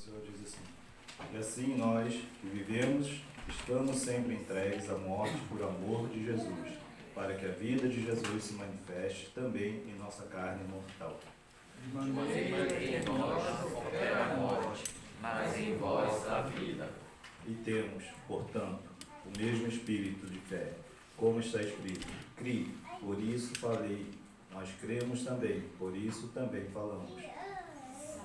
Senhor diz assim: e assim nós, que vivemos, estamos sempre entregues à morte por amor de Jesus, para que a vida de Jesus se manifeste também em nossa carne mortal. De maneira que em nós opera a morte, mas em vós a vida. E temos, portanto, o mesmo espírito de fé, como está escrito: crie, por isso falei. Nós cremos também, por isso também falamos.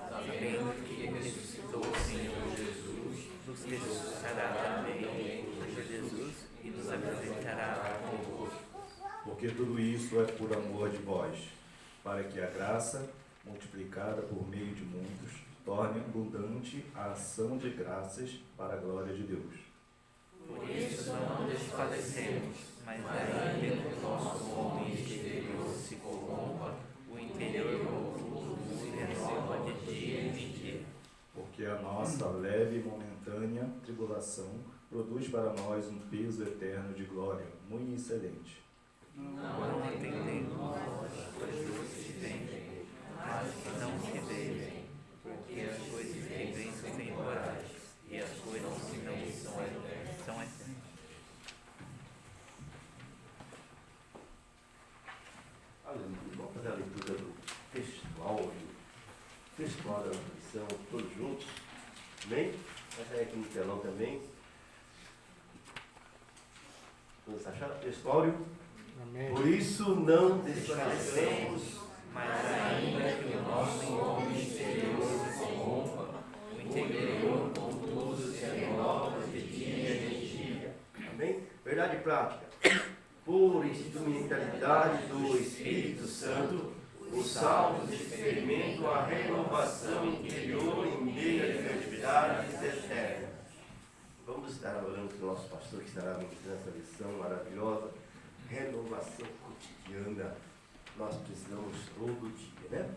Sabendo que ressuscitou o Senhor Jesus, nos ressuscitará também por Jesus e nos apresentará convosco. Porque tudo isso é por amor de vós, para que a graça, multiplicada por meio de muitos, torne abundante a ação de graças para a glória de Deus. Por isso não desfalecemos, mas ainda que o nosso homem exterior se corrompa, o interior oculto se renova de dia em dia. Porque a nossa leve e momentânea tribulação produz para nós um peso eterno de glória, muito excelente. Não entendemos as coisas que se veem, mas não se veem, porque as coisas que vêm são temporais, e as coisas que não são eternas. Vamos fazer a leitura do textual da lição, todos juntos. Amém? Vai sair aqui no telão também. Vamos achar? Textual. Amém. Por isso não desfalecemos, Mas ainda que o nosso homem exterior se corrompa, o interior contudo se renova de dia em dia. amém? Verdade prática. Por instrumentalidade do Espírito Santo, os salvos experimentam a renovação interior em meio às atividades externas. Vamos estar orando com o nosso pastor que estará ministrando essa lição maravilhosa. Renovação cotidiana. Nós precisamos todo dia, né?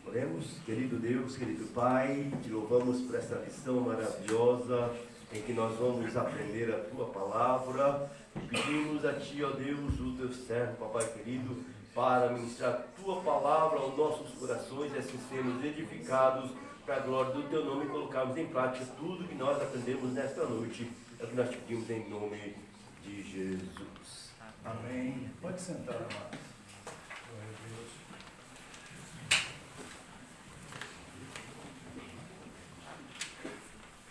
Oremos, querido Deus, querido Pai, te louvamos por essa lição maravilhosa em que nós vamos aprender a Tua Palavra. Pedimos a Ti, ó Deus, o Teu servo, Papai querido, para ministrar a Tua Palavra aos nossos corações e assim sermos edificados para a glória do Teu nome e colocarmos em prática tudo que nós aprendemos nesta noite. É o que nós te pedimos em nome de Jesus. Amém. Pode sentar, amado. Glória a Deus.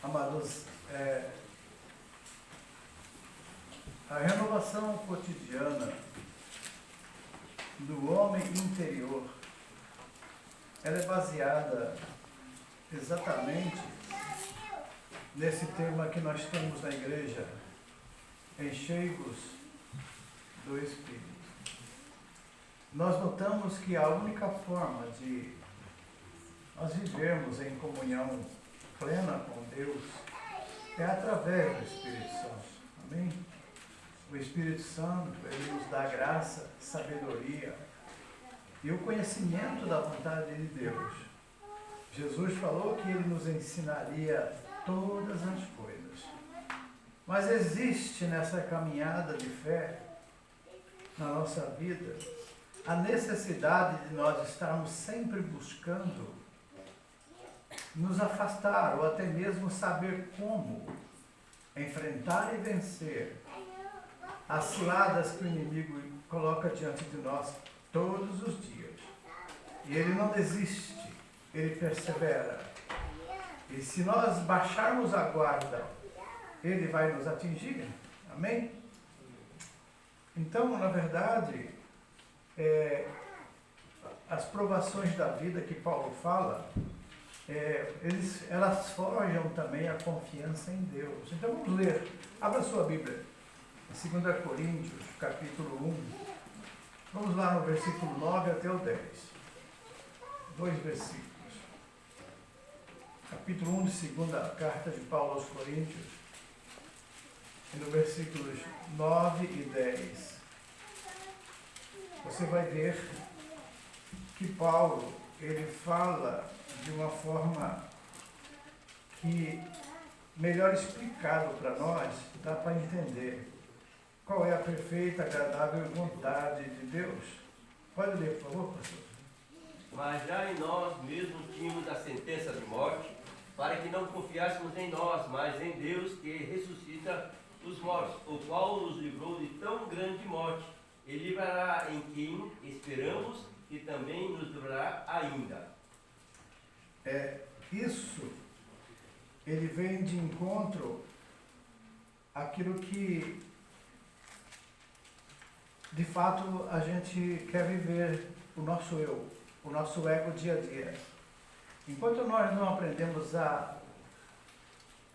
Amados, a renovação cotidiana do homem interior, ela é baseada exatamente nesse tema que nós temos na igreja, enchei-vos do Espírito. Nós notamos que a única forma de nós vivermos em comunhão plena com Deus é através do Espírito Santo. Amém? O Espírito Santo, ele nos dá graça, sabedoria e o conhecimento da vontade de Deus. Jesus falou que ele nos ensinaria todas as coisas. Mas existe nessa caminhada de fé, na nossa vida, a necessidade de nós estarmos sempre buscando nos afastar ou até mesmo saber como enfrentar e vencer as ciladas que o inimigo coloca diante de nós todos os dias. E ele não desiste, ele persevera. E se nós baixarmos a guarda, ele vai nos atingir. Amém? Então, na verdade, as provações da vida que Paulo fala, elas forjam também a confiança em Deus. Então vamos ler. Abra sua Bíblia. 2 Coríntios, capítulo 1. Vamos lá no versículo 9 até o 10. 2 versículos. Capítulo 1 de segunda carta de Paulo aos Coríntios. E no versículos 9 e 10. Você vai ver que Paulo, ele fala de uma forma que, melhor explicado para nós, dá para entender qual é a perfeita, agradável vontade de Deus. Pode ler, por favor, pastor. Mas já em nós mesmos tínhamos a sentença de morte, para que não confiássemos em nós, mas em Deus que ressuscita os mortos, o qual nos livrou de tão grande morte, e livrará em quem esperamos e também nos livrará ainda. Isso, ele vem de encontro àquilo que, de fato, a gente quer viver, o nosso eu, o nosso ego dia a dia. Enquanto nós não aprendemos a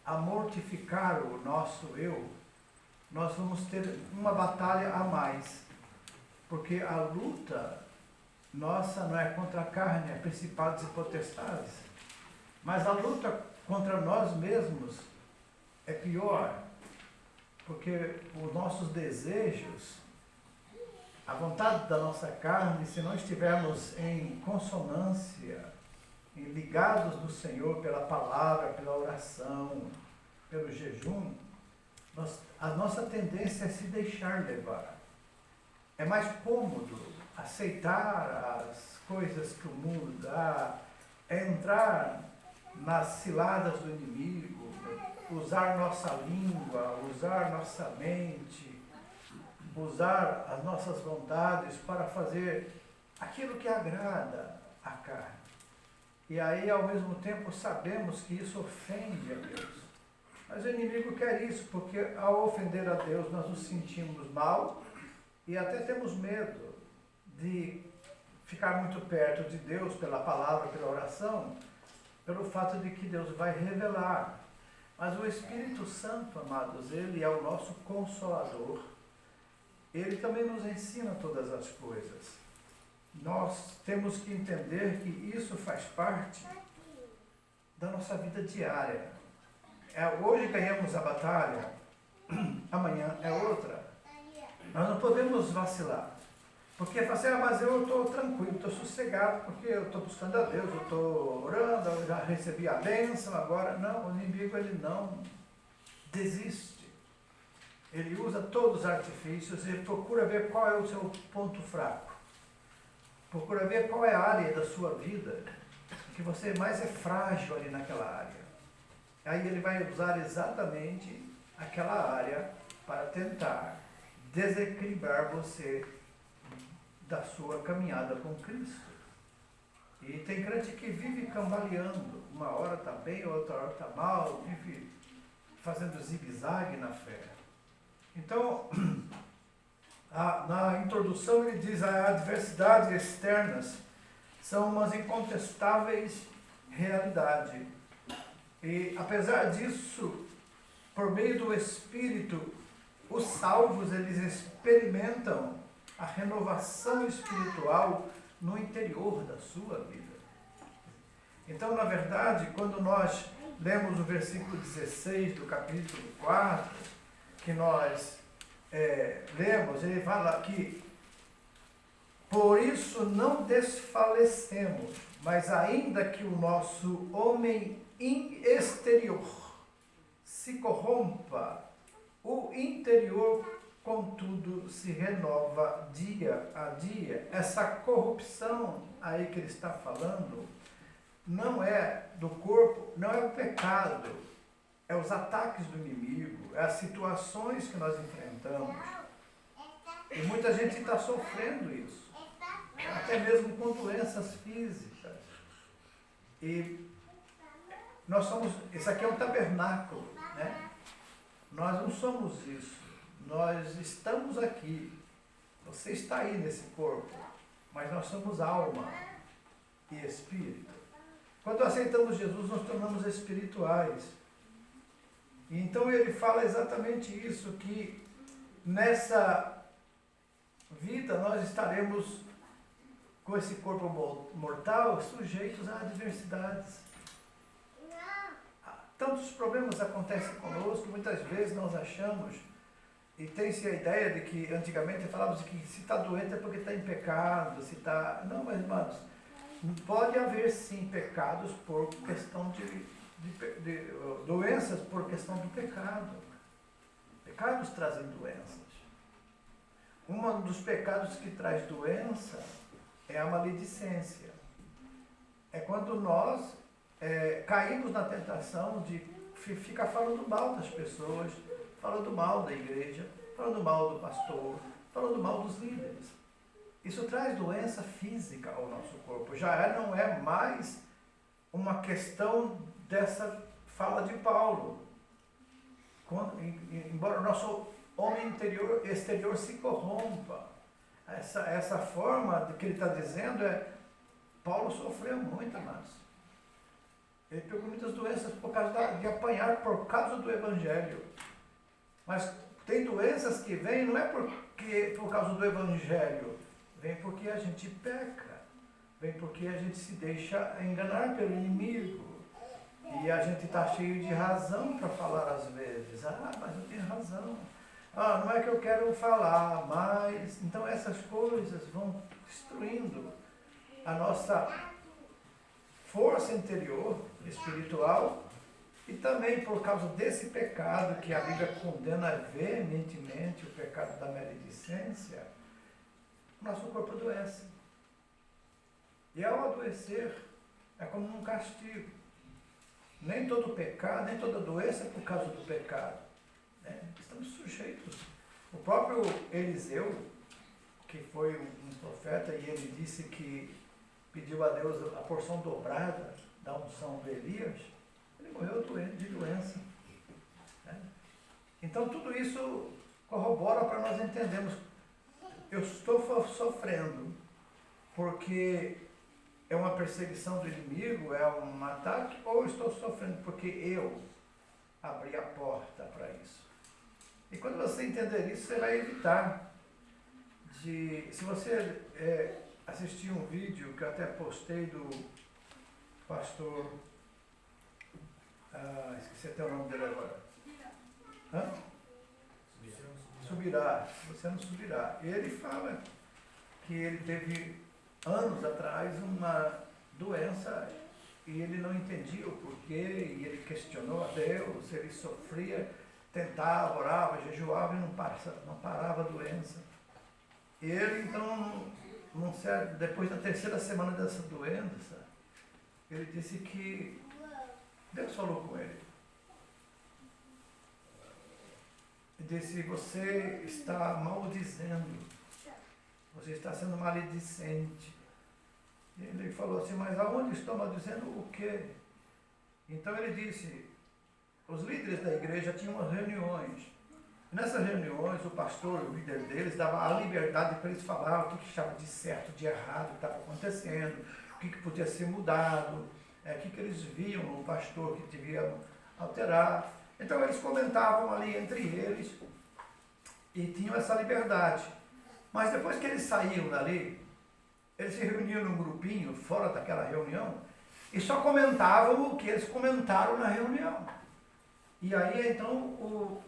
mortificar o nosso eu, nós vamos ter uma batalha a mais. Porque a luta nossa não é contra a carne, é principados e potestades. Mas a luta contra nós mesmos é pior. Porque os nossos desejos, a vontade da nossa carne, se não estivermos em consonância, ligados do Senhor pela palavra, pela oração, pelo jejum, a nossa tendência é se deixar levar. É mais cômodo aceitar as coisas que o mundo dá, é entrar nas ciladas do inimigo, usar nossa língua, usar nossa mente, usar as nossas vontades para fazer aquilo que agrada a carne. E aí, ao mesmo tempo, sabemos que isso ofende a Deus. Mas o inimigo quer isso, porque ao ofender a Deus nós nos sentimos mal e até temos medo de ficar muito perto de Deus pela palavra, pela oração, pelo fato de que Deus vai revelar. Mas o Espírito Santo, amados, ele é o nosso consolador. Ele também nos ensina todas as coisas. Nós temos que entender que isso faz parte da nossa vida diária. Hoje ganhamos a batalha, amanhã é outra. Nós não podemos vacilar. Porque você assim, mas eu estou tranquilo, estou sossegado, porque eu estou buscando a Deus, eu estou orando, eu já recebi a bênção, agora. Não, o inimigo ele não desiste. Ele usa todos os artifícios e procura ver qual é o seu ponto fraco. Procura ver qual é a área da sua vida que você mais é frágil ali naquela área. Aí ele vai usar exatamente aquela área para tentar desequilibrar você da sua caminhada com Cristo. E tem crente que vive cambaleando. Uma hora está bem, outra hora está mal, vive fazendo zigue-zague na fé. Então, na introdução ele diz: as adversidades externas são umas incontestáveis realidades. E apesar disso, por meio do Espírito, os salvos eles experimentam a renovação espiritual no interior da sua vida. Então, na verdade, quando nós lemos o versículo 16 do capítulo 4, que nós lemos, ele fala aqui: por isso não desfalecemos, mas ainda que o nosso homem exterior se corrompa, o interior, contudo, se renova dia a dia. Essa corrupção aí que ele está falando não é do corpo, não é o pecado, é os ataques do inimigo, é as situações que nós enfrentamos. E muita gente está sofrendo isso, até mesmo com doenças físicas. E nós somos, isso aqui é um tabernáculo, né? Nós não somos isso. Nós estamos aqui. Você está aí nesse corpo, mas nós somos alma e espírito. Quando aceitamos Jesus, nós tornamos espirituais. E então ele fala exatamente isso, que nessa vida nós estaremos com esse corpo mortal sujeitos a adversidades. Tantos problemas acontecem conosco, muitas vezes nós achamos, e tem-se a ideia de que antigamente falávamos que se está doente é porque está em pecado, se está... Não, mas irmãos, pode haver sim pecados por questão de doenças, por questão do pecado. Pecados trazem doenças. Um dos pecados que traz doença é a maledicência. É quando nós caímos na tentação de ficar falando mal das pessoas, falando mal da igreja, falando mal do pastor, falando mal dos líderes. Isso traz doença física ao nosso corpo. Já não é mais uma questão dessa fala de Paulo. Embora o nosso homem exterior se corrompa, essa forma que ele está dizendo Paulo sofreu muito, mas ele pegou muitas doenças por causa de apanhar por causa do Evangelho. Mas tem doenças que vêm não é por causa do Evangelho, vem porque a gente peca, vem porque a gente se deixa enganar pelo inimigo. E a gente está cheio de razão para falar às vezes. Mas eu tenho razão. Não é que eu quero falar, mas... Então essas coisas vão destruindo a nossa força interior, espiritual, e também por causa desse pecado que a Bíblia condena veementemente, o pecado da maledicência, o nosso corpo adoece. E ao adoecer, é como um castigo. Nem todo pecado, nem toda doença é por causa do pecado. Estamos sujeitos. O próprio Eliseu, que foi um profeta, e ele disse que pediu a Deus a porção dobrada da unção de Elias, ele morreu de doença. Então tudo isso corrobora para nós entendermos. Eu estou sofrendo porque é uma perseguição do inimigo, é um ataque, ou estou sofrendo porque eu abri a porta para isso. E quando você entender isso, você vai evitar de... Se você assistir um vídeo que eu até postei do pastor... esqueci até o nome dele agora. Subirá. Você não subirá. Ele fala que ele teve anos atrás uma doença e ele não entendia o porquê, e ele questionou a Deus, ele sofria, tentava, orava, jejuava e não parava a doença. Ele então, depois da terceira semana dessa doença, ele disse que Deus falou com ele. Ele disse: você está maldizendo, você está sendo maledicente. E ele falou assim: mas aonde estou maldizendo o quê? Então ele disse: os líderes da igreja tinham umas reuniões. E nessas reuniões, o pastor, o líder deles, dava a liberdade para eles falar o que estava de certo, de errado, o que estava acontecendo, o que podia ser mudado, o que eles viam no pastor que devia alterar. Então eles comentavam ali entre eles e tinham essa liberdade. Mas depois que eles saíam dali, eles se reuniam num grupinho, fora daquela reunião, e só comentavam o que eles comentaram na reunião. E aí então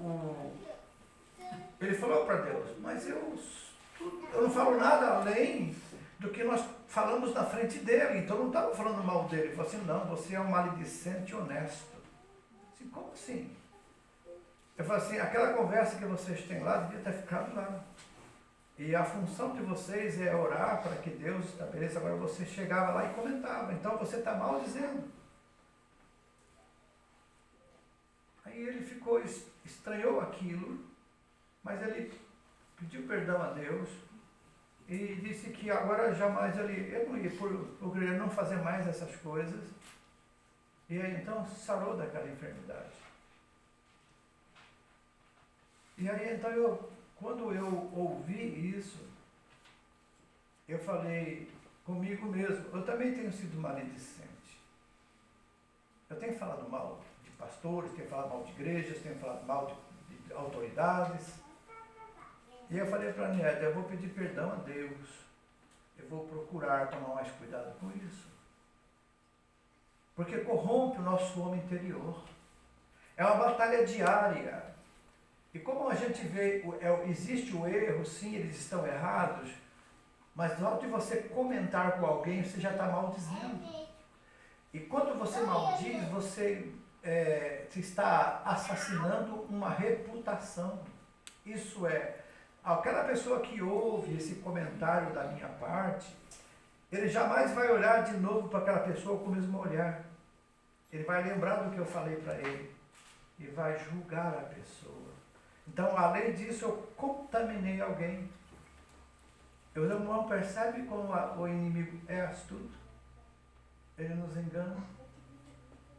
ele falou para Deus: mas eu não falo nada além do que nós falamos na frente dele, então não estava falando mal dele. Ele falou assim: não, você é um maledicente honesto. Assim, como assim? Eu falei assim: aquela conversa que vocês têm lá devia ter ficado lá. E a função de vocês é orar para que Deus estabeleça. Agora você chegava lá e comentava, então você está mal dizendo. Aí ele estranhou aquilo, mas ele pediu perdão a Deus e disse que agora jamais ele não ia por ele não fazer mais essas coisas. E aí então sarou daquela enfermidade. E aí então quando eu ouvi isso, eu falei comigo mesmo: eu também tenho sido maledicente. Eu tenho falado mal de pastores, tenho falado mal de igrejas, tenho falado mal de autoridades. E eu falei para a Nédia: eu vou pedir perdão a Deus, eu vou procurar tomar mais cuidado com isso. Porque corrompe o nosso homem interior. É uma batalha diária. E como a gente vê, existe o erro, sim, eles estão errados, mas na hora de você comentar com alguém, você já está maldizendo. E quando você maldiz, você está assassinando uma reputação. Isso é, aquela pessoa que ouve esse comentário da minha parte, ele jamais vai olhar de novo para aquela pessoa com o mesmo olhar. ele vai lembrar do que eu falei para ele e vai julgar a pessoa. Então, além disso, eu contaminei alguém. O irmão percebe como o inimigo é astuto? Ele nos engana.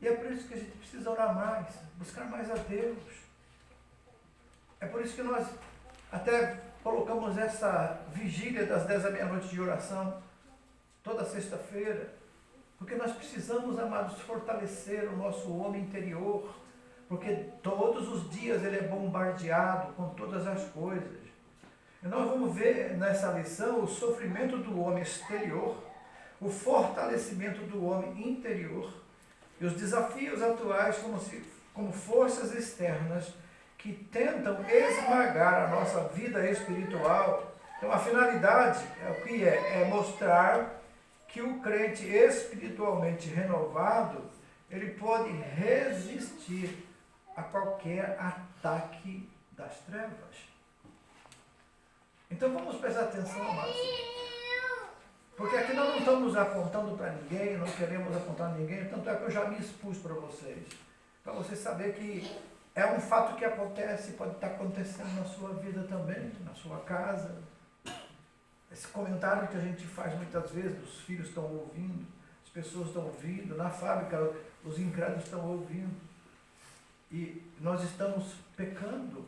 E é por isso que a gente precisa orar mais, buscar mais a Deus. É por isso que nós até colocamos essa vigília das 10 à meia-noite de oração, toda sexta-feira, porque nós precisamos, amados, fortalecer o nosso homem interior, porque todos os dias ele é bombardeado com todas as coisas. E nós vamos ver nessa lição o sofrimento do homem exterior, o fortalecimento do homem interior e os desafios atuais como forças externas que tentam esmagar a nossa vida espiritual. Então a finalidade é o que é mostrar que o crente espiritualmente renovado, ele pode resistir a qualquer ataque das trevas. Então vamos prestar atenção, amados. Porque aqui nós não estamos apontando para ninguém, não queremos apontar ninguém, tanto é que eu já me expus para vocês saberem que é um fato que acontece, pode estar acontecendo na sua vida também, na sua casa. Esse comentário que a gente faz muitas vezes, os filhos estão ouvindo, as pessoas estão ouvindo, na fábrica os incrédulos estão ouvindo. E nós estamos pecando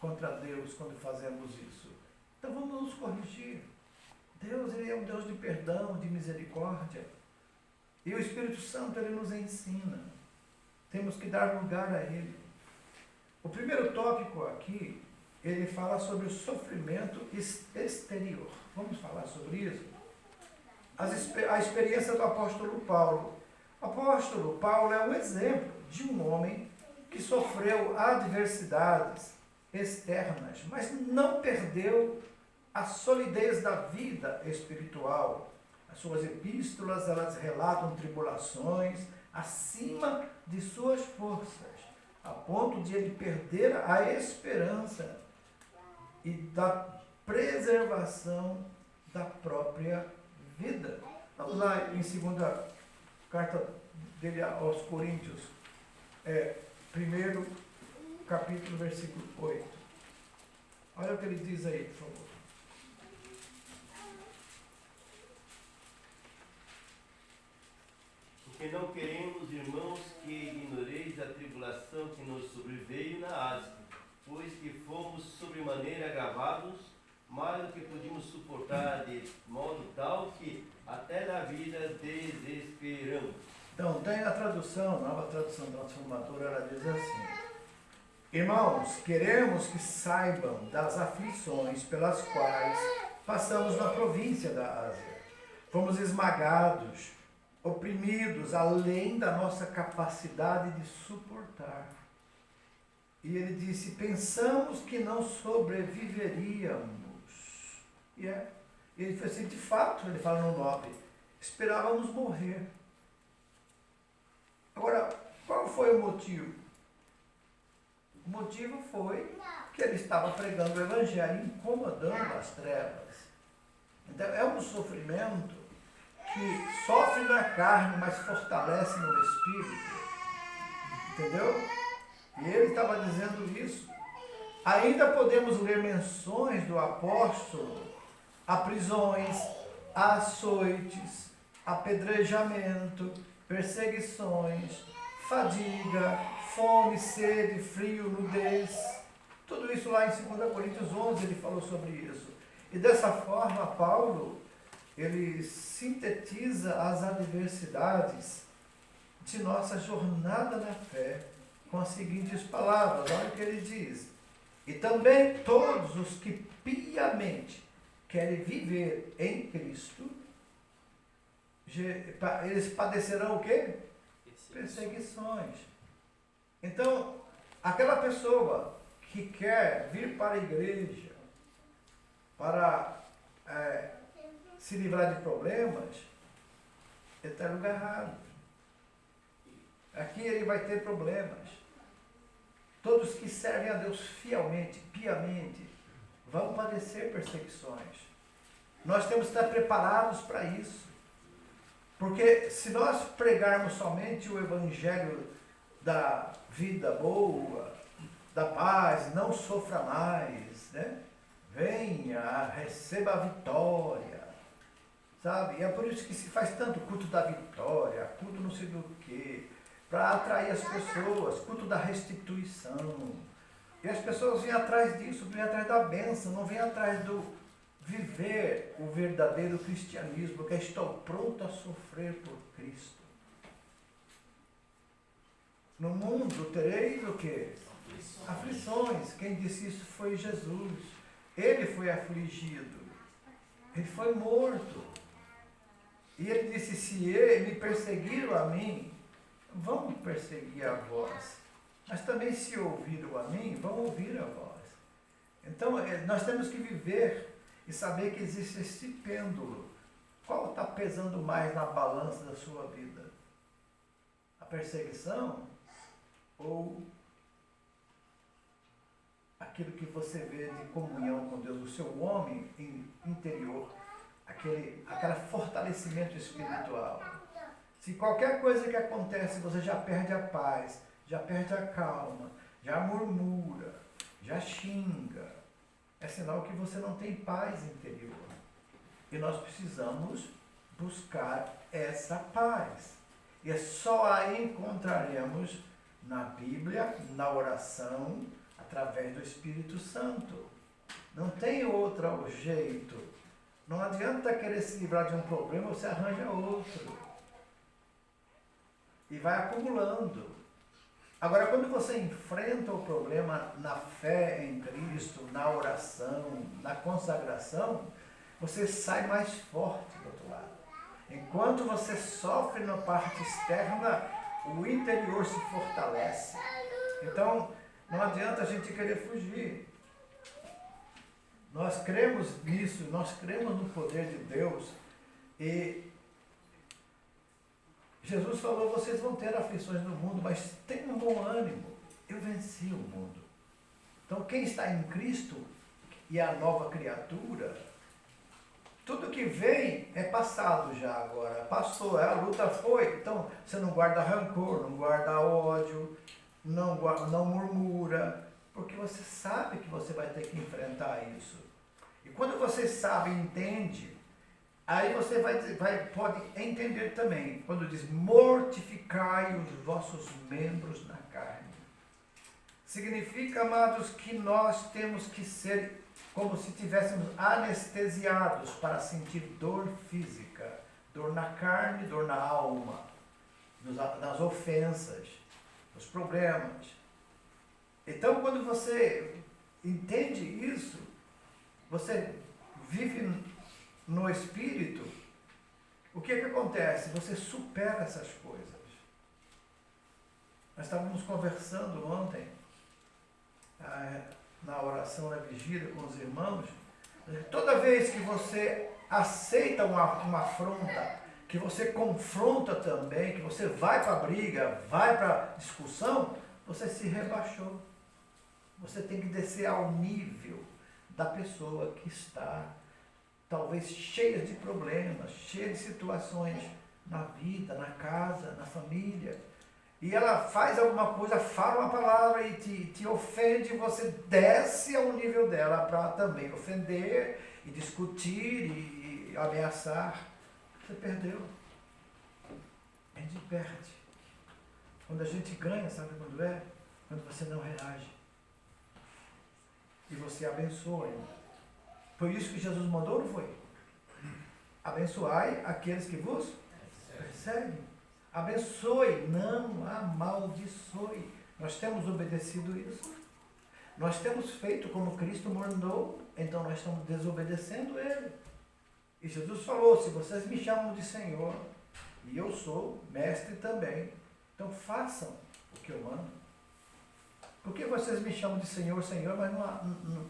contra Deus quando fazemos isso. Então vamos nos corrigir. Deus, ele é um Deus de perdão, de misericórdia. E o Espírito Santo, ele nos ensina. Temos que dar lugar a ele. O primeiro tópico aqui, ele fala sobre o sofrimento exterior. Vamos falar sobre isso? A experiência do apóstolo Paulo. O apóstolo Paulo é um exemplo de um homem que sofreu adversidades externas, mas não perdeu a solidez da vida espiritual. As suas epístolas, elas relatam tribulações acima de suas forças, a ponto de ele perder a esperança e da preservação da própria vida. Vamos lá em segunda carta dele aos Coríntios, primeiro capítulo, versículo 8. Olha o que ele diz aí, por favor. Porque não queremos, irmãos, que ignoreis a tribulação que nos sobreveio na Ásia, pois que fomos sobremaneira agravados, mais do que podíamos suportar, de modo tal que até na vida desesperamos. Então, tem a tradução, nova tradução transformadora, ela diz assim: irmãos, queremos que saibam das aflições pelas quais passamos na província da Ásia. Fomos esmagados, oprimidos além da nossa capacidade de suportar. E ele disse: pensamos que não sobreviveríamos. E ele foi assim, de fato, ele fala no 9, esperávamos morrer. Agora, qual foi o motivo? O motivo foi que ele estava pregando o evangelho, incomodando as trevas. Então, é um sofrimento que sofre na carne, mas fortalece no espírito. Entendeu? E ele estava dizendo isso. Ainda podemos ler menções do apóstolo a prisões, a açoites, apedrejamento, perseguições, fadiga, fome, sede, frio, nudez. Tudo isso lá em 2 Coríntios 11 ele falou sobre isso. E dessa forma, Paulo, ele sintetiza as adversidades de nossa jornada na fé com as seguintes palavras. Olha o que ele diz: e também todos os que piamente querem viver em Cristo, eles padecerão o quê? Perseguições. Então, aquela pessoa que quer vir para a igreja para se livrar de problemas, ele está no lugar errado. Aqui ele vai ter problemas. Todos que servem a Deus fielmente, piamente, vão padecer perseguições. Nós temos que estar preparados para isso. Porque se nós pregarmos somente o evangelho da vida boa, da paz, não sofra mais, né? Venha, receba a vitória, sabe? E é por isso que se faz tanto culto da vitória, culto não sei do quê, para atrair as pessoas, culto da restituição. E as pessoas vêm atrás disso, vêm atrás da bênção, não vêm atrás do viver o verdadeiro cristianismo, que é estou pronto a sofrer por Cristo. No mundo tereis o quê? Aflições. Quem disse isso foi Jesus. Ele foi afligido. Ele foi morto. E ele disse, se me perseguiram a mim, vão perseguir a vós. Mas também se ouviram a mim, vão ouvir a vós. Então, nós temos que viver e saber que existe esse pêndulo. Qual está pesando mais na balança da sua vida? A perseguição ou aquilo que você vê de comunhão com Deus, o seu homem interior, aquele fortalecimento espiritual? Se qualquer coisa que acontece, você já perde a paz, já perde a calma, já murmura, já xinga, é sinal que você não tem paz interior. E nós precisamos buscar essa paz. E só a encontraremos na Bíblia, na oração, através do Espírito Santo. Não tem outro jeito. Não adianta querer se livrar de um problema, você arranja outro. E vai acumulando. Agora, quando você enfrenta o problema na fé em Cristo, na oração, na consagração, você sai mais forte do outro lado. Enquanto você sofre na parte externa, o interior se fortalece. Então, não adianta a gente querer fugir. Nós cremos nisso, nós cremos no poder de Deus. E Jesus falou, vocês vão ter aflições no mundo, mas tenham um bom ânimo. Eu venci o mundo. Então, quem está em Cristo e é a nova criatura, tudo que vem é passado já agora. Passou, a luta foi. Então, você não guarda rancor, não guarda ódio, não murmura, porque você sabe que você vai ter que enfrentar isso. E quando você sabe e entende, aí você pode entender também, quando diz, mortificai os vossos membros na carne. Significa, amados, que nós temos que ser como se tivéssemos anestesiados para sentir dor física, dor na carne, dor na alma, nas ofensas, nos problemas. Então, quando você entende isso, você vive no Espírito, o que acontece? Você supera essas coisas. Nós estávamos conversando ontem, na oração, na vigília com os irmãos, toda vez que você aceita uma afronta, que você confronta também, que você vai para a briga, vai para a discussão, você se rebaixou. Você tem que descer ao nível da pessoa que está talvez cheia de problemas, cheia de situações na vida, na casa, na família. E ela faz alguma coisa, fala uma palavra e te ofende, você desce ao nível dela para também ofender e discutir e ameaçar. Você perdeu. A gente perde. Quando a gente ganha, sabe quando é? Quando você não reage. E você abençoa ainda. Foi isso que Jesus mandou, não foi? Abençoai aqueles que vos perseguem. Abençoe, não amaldiçoe. Nós temos obedecido isso. Nós temos feito como Cristo mandou, então nós estamos desobedecendo Ele. E Jesus falou, se vocês me chamam de Senhor, e eu sou mestre também, então façam o que eu mando. Por que vocês me chamam de Senhor, Senhor, mas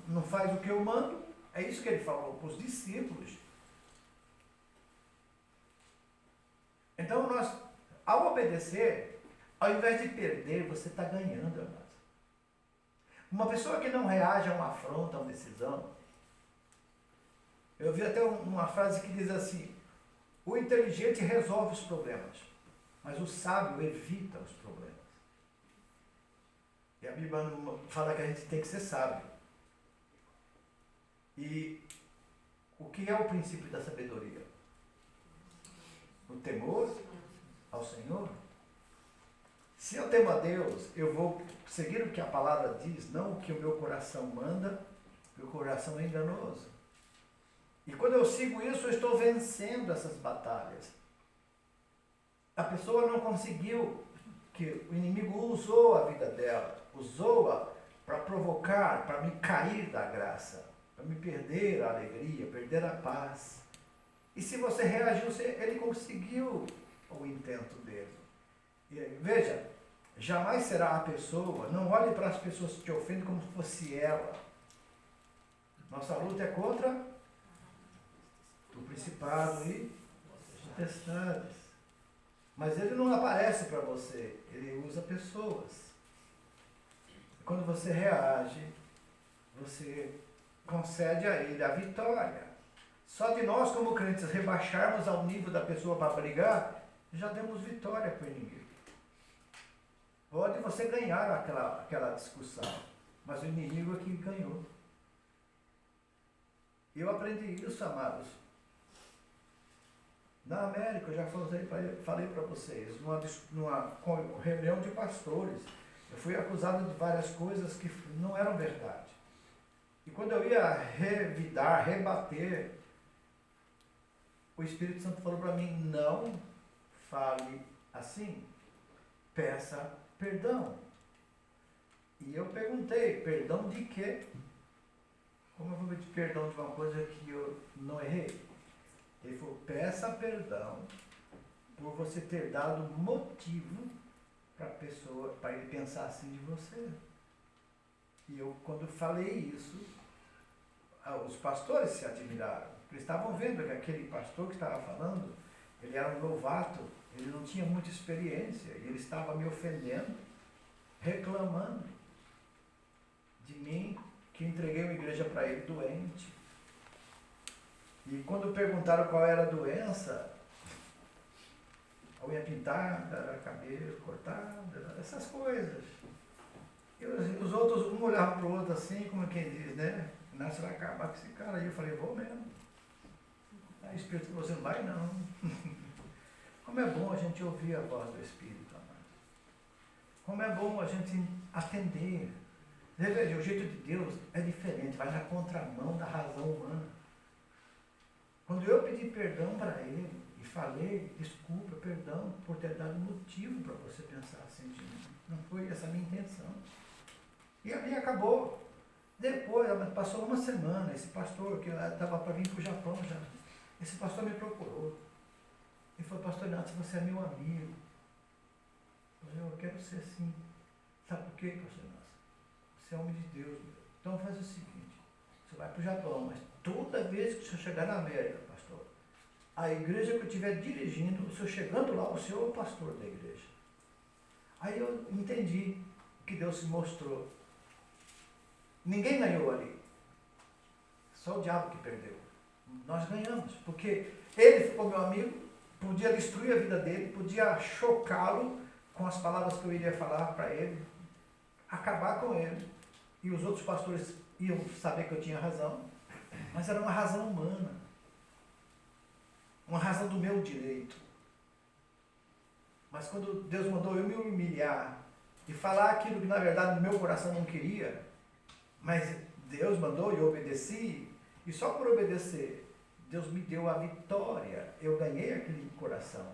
não faz o que eu mando? É isso que ele falou para os discípulos. Então nós, ao obedecer, ao invés de perder, você está ganhando, amados. Uma pessoa que não reage a uma afronta, a uma decisão, eu vi até uma frase que diz assim, O inteligente resolve os problemas, mas o sábio evita os problemas. E a Bíblia fala que a gente tem que ser sábio. E o que é o princípio da sabedoria? O temor ao Senhor. Se eu temo a Deus, eu vou seguir o que a palavra diz, não o que o meu coração manda, porque o coração é enganoso. E quando eu sigo isso, eu estou vencendo essas batalhas. A pessoa não conseguiu, que o inimigo usou a vida dela, usou-a para provocar, para me cair da graça, para me perder a alegria, perder a paz. E se você reagiu, ele conseguiu o intento dele. E, veja, jamais será a pessoa, não olhe para as pessoas que te ofendem como se fosse ela. Nossa luta é contra o principado e potestades. Mas ele não aparece para você, ele usa pessoas. E quando você reage, você concede a ele a vitória. Só de nós, como crentes, rebaixarmos ao nível da pessoa para brigar, já demos vitória para o inimigo. Pode você ganhar aquela discussão, mas o inimigo é que ganhou. Eu aprendi isso, amados. Na América, eu já falei para vocês, numa reunião de pastores, eu fui acusado de várias coisas que não eram verdade. E quando eu ia revidar, rebater, o Espírito Santo falou para mim, não fale assim, peça perdão. E eu perguntei, perdão de quê? Como eu vou pedir perdão de uma coisa que eu não errei? Ele falou, peça perdão por você ter dado motivo para a pessoa, para ele pensar assim de você. E eu, quando falei isso, os pastores se admiraram. Eles estavam vendo que aquele pastor que estava falando, ele era um novato, ele não tinha muita experiência, e ele estava me ofendendo, reclamando de mim, que entreguei uma igreja para ele doente. E quando perguntaram qual era a doença, a unha pintada, cabelo cortado, essas coisas. E os outros, um olhava para o outro assim, como quem diz, né? Você vai acabar com esse cara. E eu falei, vou mesmo. Aí o Espírito falou, você não vai não. Como é bom a gente ouvir a voz do Espírito, amado. Como é bom a gente atender. Veja, o jeito de Deus é diferente, vai na contramão da razão humana. Quando eu pedi perdão para ele e falei, desculpa, perdão por ter dado motivo para você pensar assim de mim. Não foi essa a minha intenção. E ali acabou. Depois, passou uma semana, esse pastor, que estava para vir para o Japão já, esse pastor me procurou. Ele falou, pastor Inácio, você é meu amigo. Eu quero ser assim. Sabe por quê, pastor Inácio? Você é homem de Deus. Então faz o seguinte, você vai para o Japão, mas toda vez que o senhor chegar na América, pastor, a igreja que eu estiver dirigindo, o senhor chegando lá, o senhor é o pastor da igreja. Aí eu entendi que Deus se mostrou. Ninguém ganhou ali. Só o diabo que perdeu. Nós ganhamos, porque ele ficou meu amigo, podia destruir a vida dele, podia chocá-lo com as palavras que eu iria falar para ele, acabar com ele. E os outros pastores iam saber que eu tinha razão, mas era uma razão humana. Uma razão do meu direito. Mas quando Deus mandou eu me humilhar e falar aquilo que na verdade no meu coração não queria, mas Deus mandou e eu obedeci, e só por obedecer, Deus me deu a vitória, eu ganhei aquele coração.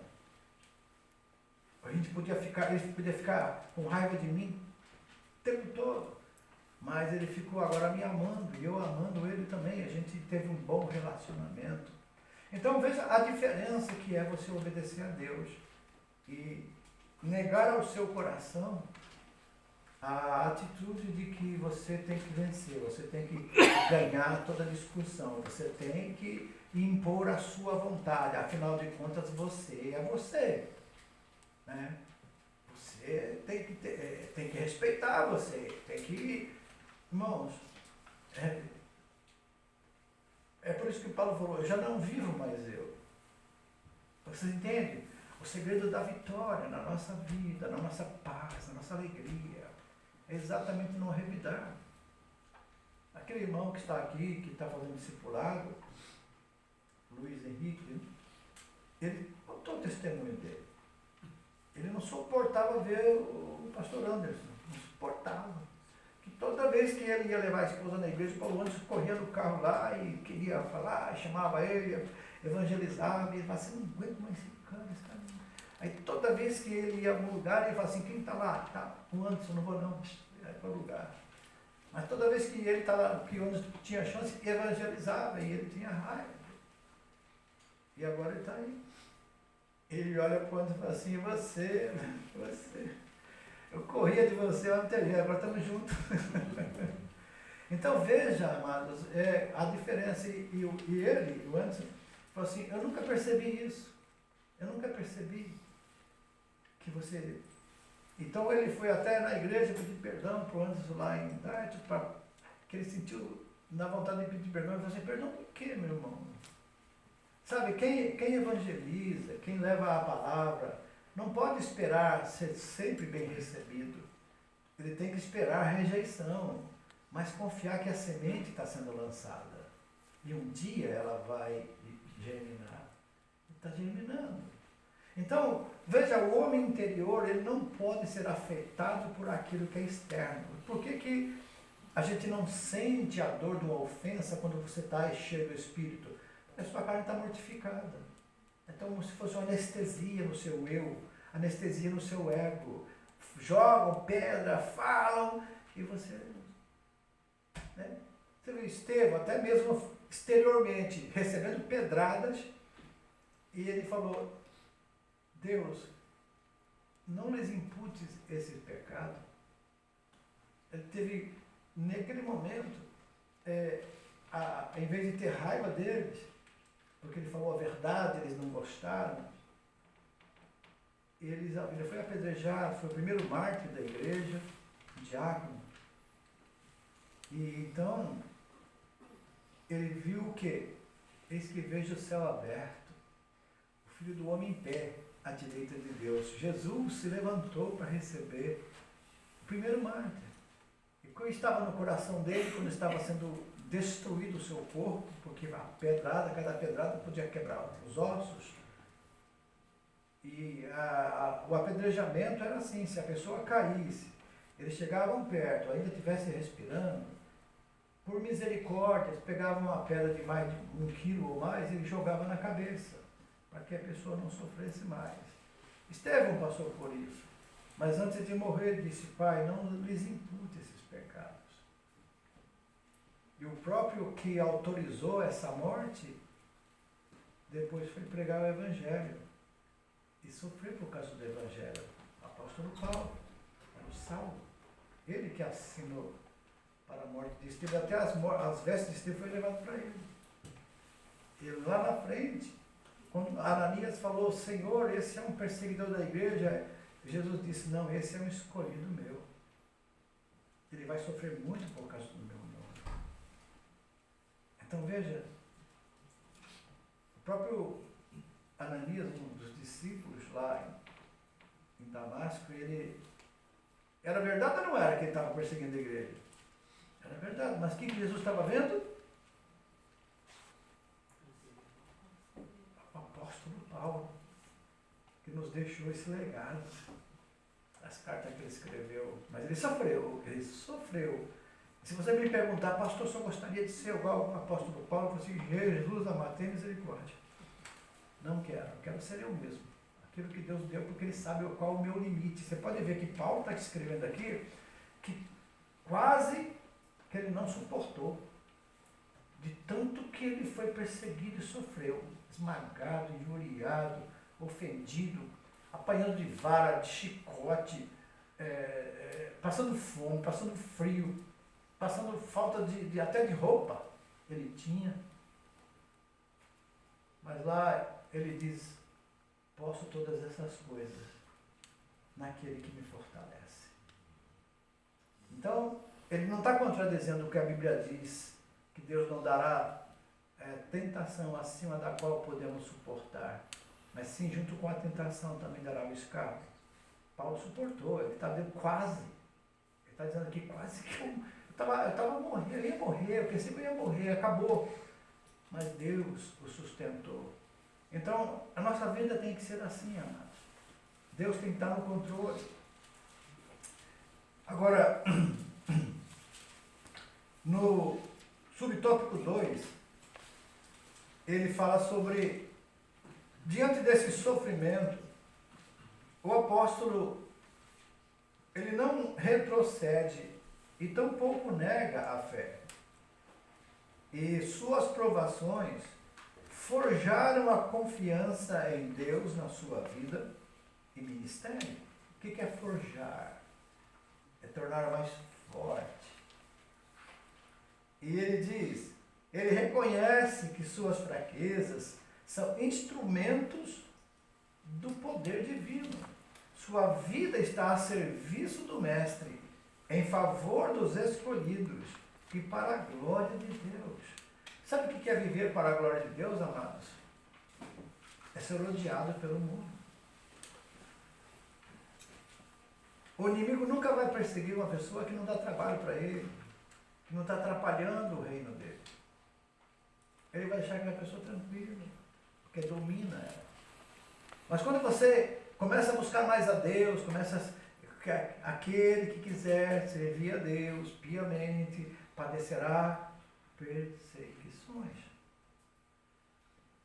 Ele podia ficar com raiva de mim o tempo todo, mas ele ficou agora me amando, e eu amando ele também, a gente teve um bom relacionamento. Então veja a diferença que é você obedecer a Deus e negar ao seu coração a atitude de que você tem que vencer, você tem que ganhar toda a discussão, você tem que impor a sua vontade, afinal de contas você é você, né? Você tem que respeitar você, tem que, irmãos, é por isso que Paulo falou, eu já não vivo mais eu, Vocês entendem? O segredo da vitória na nossa vida, na nossa paz, na nossa alegria, é exatamente não revidar. Aquele irmão que está aqui, que está fazendo discipulado, Luiz Henrique, ele contou o testemunho dele. Ele não suportava ver o pastor Anderson, não suportava. Que toda vez que ele ia levar a esposa na igreja, o Paulo Anderson corria no carro lá e queria falar, chamava ele, evangelizava, e ele falava assim, não aguento mais esse cara. Aí toda vez que ele ia a algum lugar, ele falava assim, quem está lá? Tá, o Anderson, não vou não, é para o lugar. Mas toda vez que ele estava, que o Anderson tinha chance, evangelizava, e ele tinha raiva. E agora ele está aí. Ele olha para o Anderson e fala assim, você, eu corria de você lá no TV, agora estamos juntos. Então veja, amados, a diferença. E ele, o Anderson, falou assim, eu nunca percebi isso. Eu nunca percebi que você... Então ele foi até na igreja pedir perdão para o Anderson lá em Dart, que ele sentiu na vontade de pedir perdão. Ele falou assim, perdão por quê, meu irmão? Sabe, quem evangeliza, quem leva a palavra, não pode esperar ser sempre bem recebido. Ele tem que esperar a rejeição, mas confiar que a semente está sendo lançada. E um dia ela vai germinar. Está germinando. Então, veja, o homem interior, ele não pode ser afetado por aquilo que é externo. Por que a gente não sente a dor de uma ofensa quando você está cheio do Espírito? A sua carne está mortificada. É como se fosse uma anestesia no seu eu, anestesia no seu ego. Jogam pedra, falam, e você... Né? Você viu Estevão, até mesmo exteriormente, recebendo pedradas, e ele falou, Deus, não lhes imputes esse pecado. Ele teve, naquele momento, em vez de ter raiva deles, porque ele falou a verdade, eles não gostaram, ele foi apedrejado, foi o primeiro mártir da igreja, diácono. E então, ele viu o quê? Eis que vejo o céu aberto, o Filho do Homem em pé, à direita de Deus. Jesus se levantou para receber o primeiro mártir. E quando estava no coração dele, quando estava sendo destruído o seu corpo, porque a pedrada, cada pedrada podia quebrar os ossos. E o apedrejamento era assim, se a pessoa caísse, eles chegavam perto, ainda estivesse respirando, por misericórdia, eles pegavam uma pedra de mais de 1 quilo ou mais e jogavam na cabeça, para que a pessoa não sofresse mais. Estevão passou por isso, mas antes de morrer disse, Pai, não lhes impute esses pecados. E o próprio que autorizou essa morte, depois foi pregar o Evangelho. E sofreu por causa do Evangelho. O apóstolo Paulo, era o Saulo. Ele que assinou para a morte de Estevão. Até as vestes de Estevão foi levado para ele. E lá na frente, quando Ananias falou, Senhor, esse é um perseguidor da igreja, Jesus disse, não, esse é um escolhido meu. Ele vai sofrer muito por causa do meu nome. Então veja, o próprio Ananias, um dos discípulos lá em Damasco, ele... Era verdade ou não era que ele estava perseguindo a igreja? Era verdade, mas o que Jesus estava vendo? O apóstolo Paulo, que nos deixou esse legado. As cartas que ele escreveu. Mas ele sofreu, Se você me perguntar, pastor, só gostaria de ser igual ao apóstolo Paulo, eu falo assim, Jesus, amado, tem misericórdia. Não quero ser eu mesmo. Aquilo que Deus deu, porque Ele sabe qual é o meu limite. Você pode ver que Paulo está escrevendo aqui, que quase que ele não suportou. De tanto que ele foi perseguido e sofreu. Esmagado, injuriado, ofendido, apanhando de vara, de chicote, passando fome, passando frio, passando falta até de roupa. Ele tinha. Mas lá ele diz, posso todas essas coisas naquele que me fortalece. Então, ele não está contradizendo o que a Bíblia diz, que Deus não dará tentação acima da qual podemos suportar. mas sim junto com a tentação também dará o escape. Paulo suportou, ele está dizendo quase. Ele está dizendo aqui quase que eu estava morrendo, eu ia morrer, eu pensei que eu ia morrer, acabou. Mas Deus o sustentou. Então, a nossa vida tem que ser assim, amados. Deus tem que estar no controle. Agora, no subtópico 2, ele fala sobre, diante desse sofrimento, o apóstolo, ele não retrocede e tampouco nega a fé. E suas provações forjaram a confiança em Deus na sua vida e ministério. O que é forjar? É tornar mais forte. E ele diz, ele reconhece que suas fraquezas são instrumentos do poder divino. Sua vida está a serviço do Mestre, em favor dos escolhidos e para a glória de Deus. Sabe o que é viver para a glória de Deus, amados? É ser odiado pelo mundo. O inimigo nunca vai perseguir uma pessoa que não dá trabalho para ele, que não está atrapalhando o reino dele. Ele vai deixar aquela pessoa tranquila, porque domina ela. Mas quando você começa a buscar mais a Deus, aquele que quiser servir a Deus piamente, padecerá perseguições.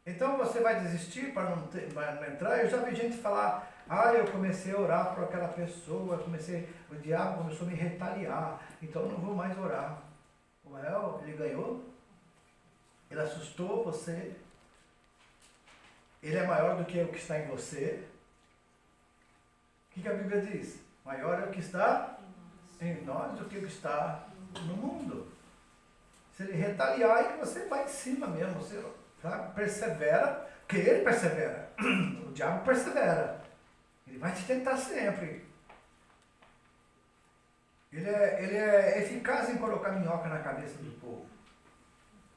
Então você vai desistir para não entrar. Eu já vi gente falar, eu comecei a orar por aquela pessoa, o diabo começou a me retaliar, então eu não vou mais orar. Ele ganhou? Ele assustou você? Ele é maior do que o que está em você? O que a Bíblia diz? Maior é o que está em nós do que o que está no mundo. Se ele retaliar, aí você vai em cima mesmo, você persevera, porque ele persevera. O diabo persevera. Ele vai te tentar sempre. Ele é eficaz em colocar minhoca na cabeça do povo.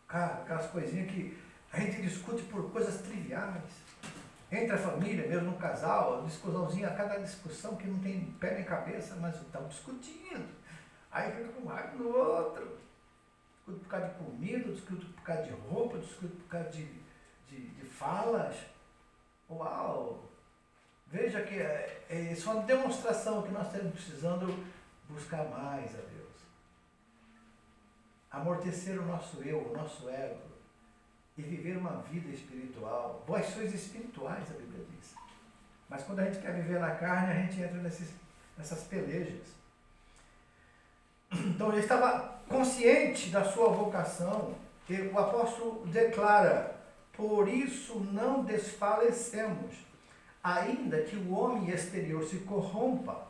Cara, aquelas coisinhas que a gente discute por coisas triviais. Entre a família, mesmo no casal, discussãozinha, cada discussão que não tem pé nem cabeça, mas estão discutindo. Aí fica com raiva no outro. Discute por causa de comida, discute por causa de roupa, discute por causa de falas. Uau! Veja que isso é uma demonstração que nós estamos precisando buscar mais a Deus. Amortecer o nosso eu, o nosso ego e viver uma vida espiritual. Vós sois espirituais, a Bíblia diz. Mas quando a gente quer viver na carne, a gente entra nessas pelejas. Então ele estava consciente da sua vocação. E o apóstolo declara, por isso não desfalecemos, ainda que o homem exterior se corrompa.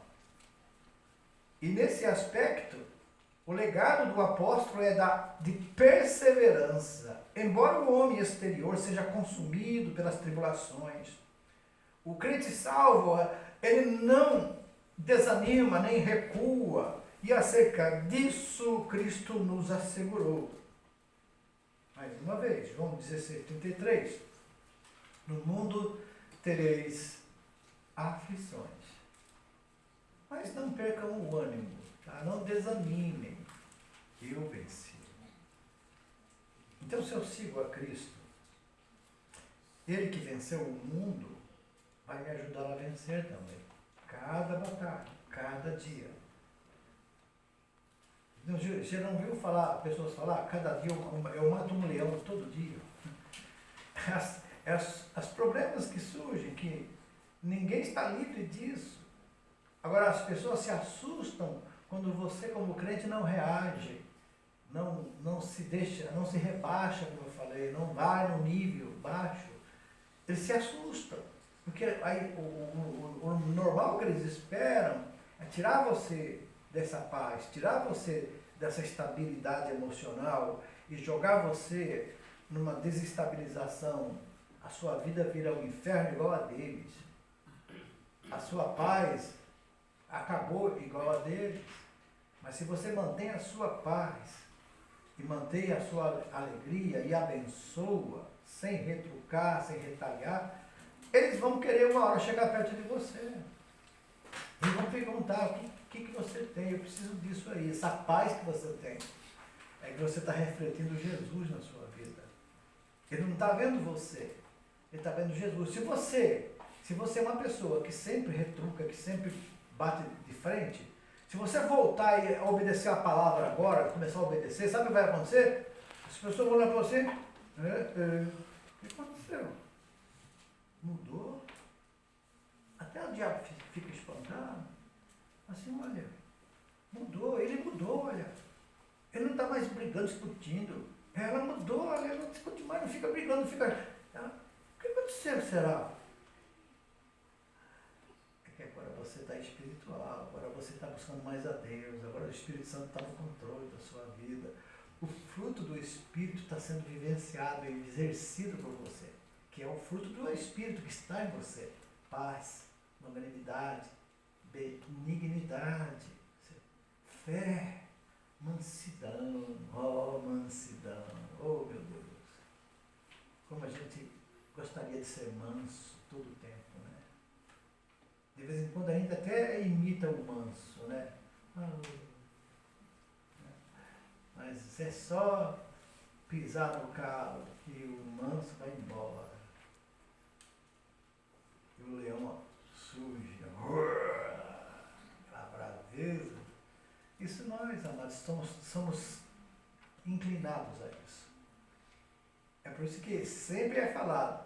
E nesse aspecto, o legado do apóstolo é de perseverança. Embora o homem exterior seja consumido pelas tribulações, o crente salvo, ele não desanima nem recua. E acerca disso, Cristo nos assegurou. Mais uma vez, João 16:33. No mundo tereis aflições. Mas não percam o ânimo, tá? Não desanimem. Eu venci. Então, se eu sigo a Cristo, Ele que venceu o mundo, vai me ajudar a vencer também. Cada batalha, cada dia. Você não viu pessoas falar, cada dia eu mato um leão todo dia? Os problemas que surgem, que ninguém está livre disso. Agora, as pessoas se assustam quando você, como crente, não reage, não se deixa, não se rebaixa, como eu falei, não vai no nível baixo. Eles se assustam, porque aí, o normal que eles esperam é tirar você dessa paz, tirar você dessa estabilidade emocional e jogar você numa desestabilização. A sua vida vira um inferno igual a deles. A sua paz acabou igual a deles. Mas se você mantém a sua paz e mantém a sua alegria e abençoa, sem retrucar, sem retaliar, eles vão querer uma hora chegar perto de você. Eles vão perguntar o que você tem. Eu preciso disso aí. Essa paz que você tem. É que você está refletindo Jesus na sua vida. Ele não está vendo você. Ele está vendo Jesus. Se você é uma pessoa que sempre retruca, que sempre bate de frente, se você voltar e obedecer a palavra agora, começar a obedecer, sabe o que vai acontecer? As pessoas vão olhar para você. O que aconteceu? Mudou? Até o diabo fica espantado. Assim, olha, mudou, ele mudou, olha. Ele não está mais brigando, discutindo. Ela mudou, olha, ela não discute mais, não fica brigando, não fica. O que aconteceu, será? É que agora você está espiritual, agora você está buscando mais a Deus, agora o Espírito Santo está no controle da sua vida. O fruto do Espírito está sendo vivenciado e exercido por você, que é o fruto do Espírito que está em você. Paz, longanimidade, benignidade, fé, mansidão, mansidão, oh meu Deus, como a gente gostaria de ser manso todo o tempo, né? De vez em quando a gente até imita o manso, né? Mas é só pisar no calo que o manso vai embora. E o leão suja, a braveza. Isso nós, amados, somos inclinados a isso. É por isso que sempre é falado,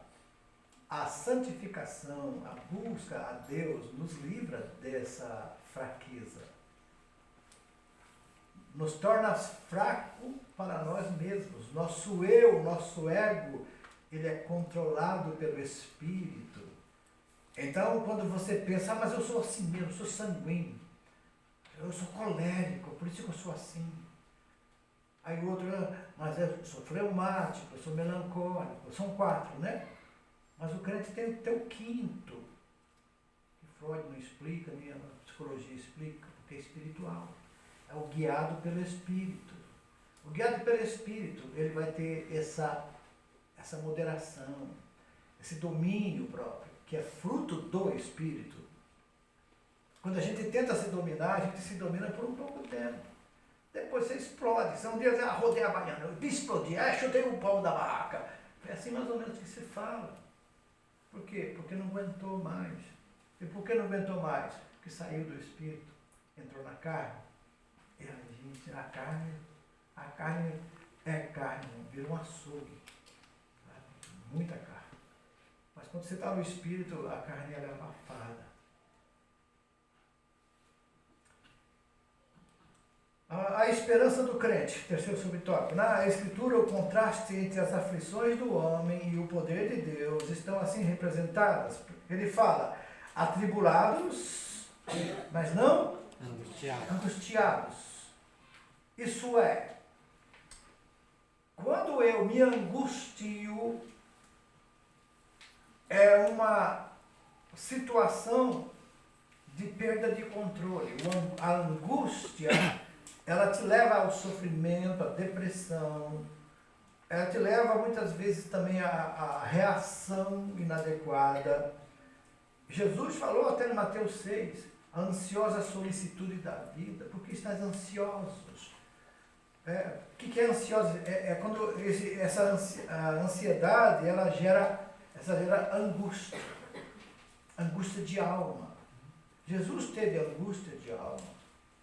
a santificação, a busca a Deus nos livra dessa fraqueza. Nos torna fraco para nós mesmos. Nosso eu, nosso ego, ele é controlado pelo Espírito. Então, quando você pensa, mas eu sou assim mesmo, eu sou sanguíneo, eu sou colérico, por isso que eu sou assim. Aí o outro, mas eu sou fleumático, eu sou melancólico, são 4, né? Mas o crente tem que ter o 5º, que Freud não explica, nem a psicologia explica, porque é espiritual. É o guiado pelo Espírito. O guiado pelo Espírito, ele vai ter essa moderação, esse domínio próprio, que é fruto do Espírito. Quando a gente tenta se dominar, a gente se domina por um pouco tempo. Depois você explode. Você um dia rodei a baiana, eu explodi, chutei o pau da barraca. É assim mais ou menos que se fala. Por quê? Porque não aguentou mais. E por que não aguentou mais? Porque saiu do Espírito, entrou na carne. E a carne é carne, vira um açougue. Muita carne. Mas quando você está no Espírito, a carne ela é abafada. A esperança do crente, terceiro subtópico. Na Escritura, o contraste entre as aflições do homem e o poder de Deus estão assim representadas. Ele fala, atribulados, mas não angustiados. Isso é, quando eu me angustio, é uma situação de perda de controle. A angústia, ela te leva ao sofrimento, à depressão, ela te leva muitas vezes também à reação inadequada. Jesus falou até no Mateus 6, a ansiosa solicitude da vida, porque estás ansiosos. O que é ansioso? É quando a ansiedade ela gera angústia, angústia de alma. Jesus teve angústia de alma,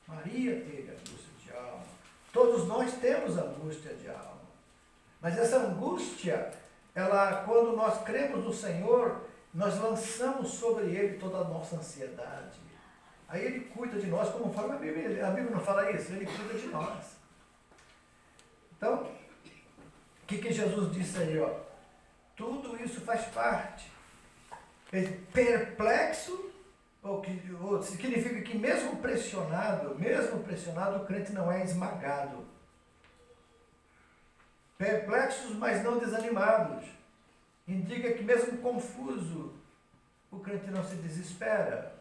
Maria teve angústia de alma, todos nós temos angústia de alma. Mas essa angústia, quando nós cremos no Senhor, nós lançamos sobre Ele toda a nossa ansiedade. Aí Ele cuida de nós, como fala a Bíblia não fala isso, Ele cuida de nós. Então, o que Jesus disse aí? Tudo isso faz parte. Perplexo, ou significa que mesmo pressionado, o crente não é esmagado. Perplexos, mas não desanimados. Indica que mesmo confuso, o crente não se desespera.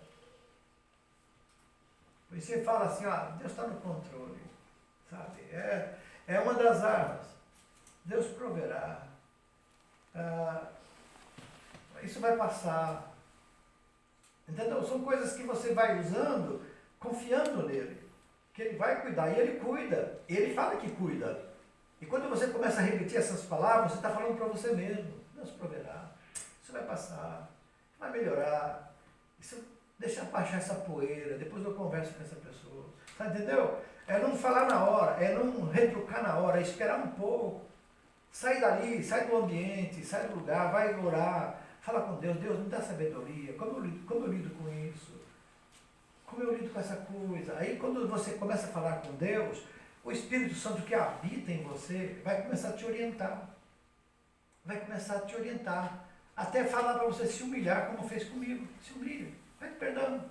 Você fala assim, Deus está no controle, sabe? É uma das armas. Deus proverá. Isso vai passar. Entendeu? São coisas que você vai usando, confiando nele. Que ele vai cuidar. E ele cuida. Ele fala que cuida. E quando você começa a repetir essas palavras, você está falando para você mesmo. Deus proverá. Isso vai passar. Vai melhorar. Isso, deixa baixar essa poeira. Depois eu converso com essa pessoa. Tá, entendeu? É não falar na hora. É não retrucar na hora. É esperar um pouco. Sai dali. Sai do ambiente. Sai do lugar. Vai orar. Fala com Deus. Deus, me dá sabedoria. Como eu lido com isso? Como eu lido com essa coisa? Aí quando você começa a falar com Deus, o Espírito Santo que habita em você vai começar a te orientar. Vai começar a te orientar. Até falar para você se humilhar, como fez comigo. Se humilha. Pede perdão.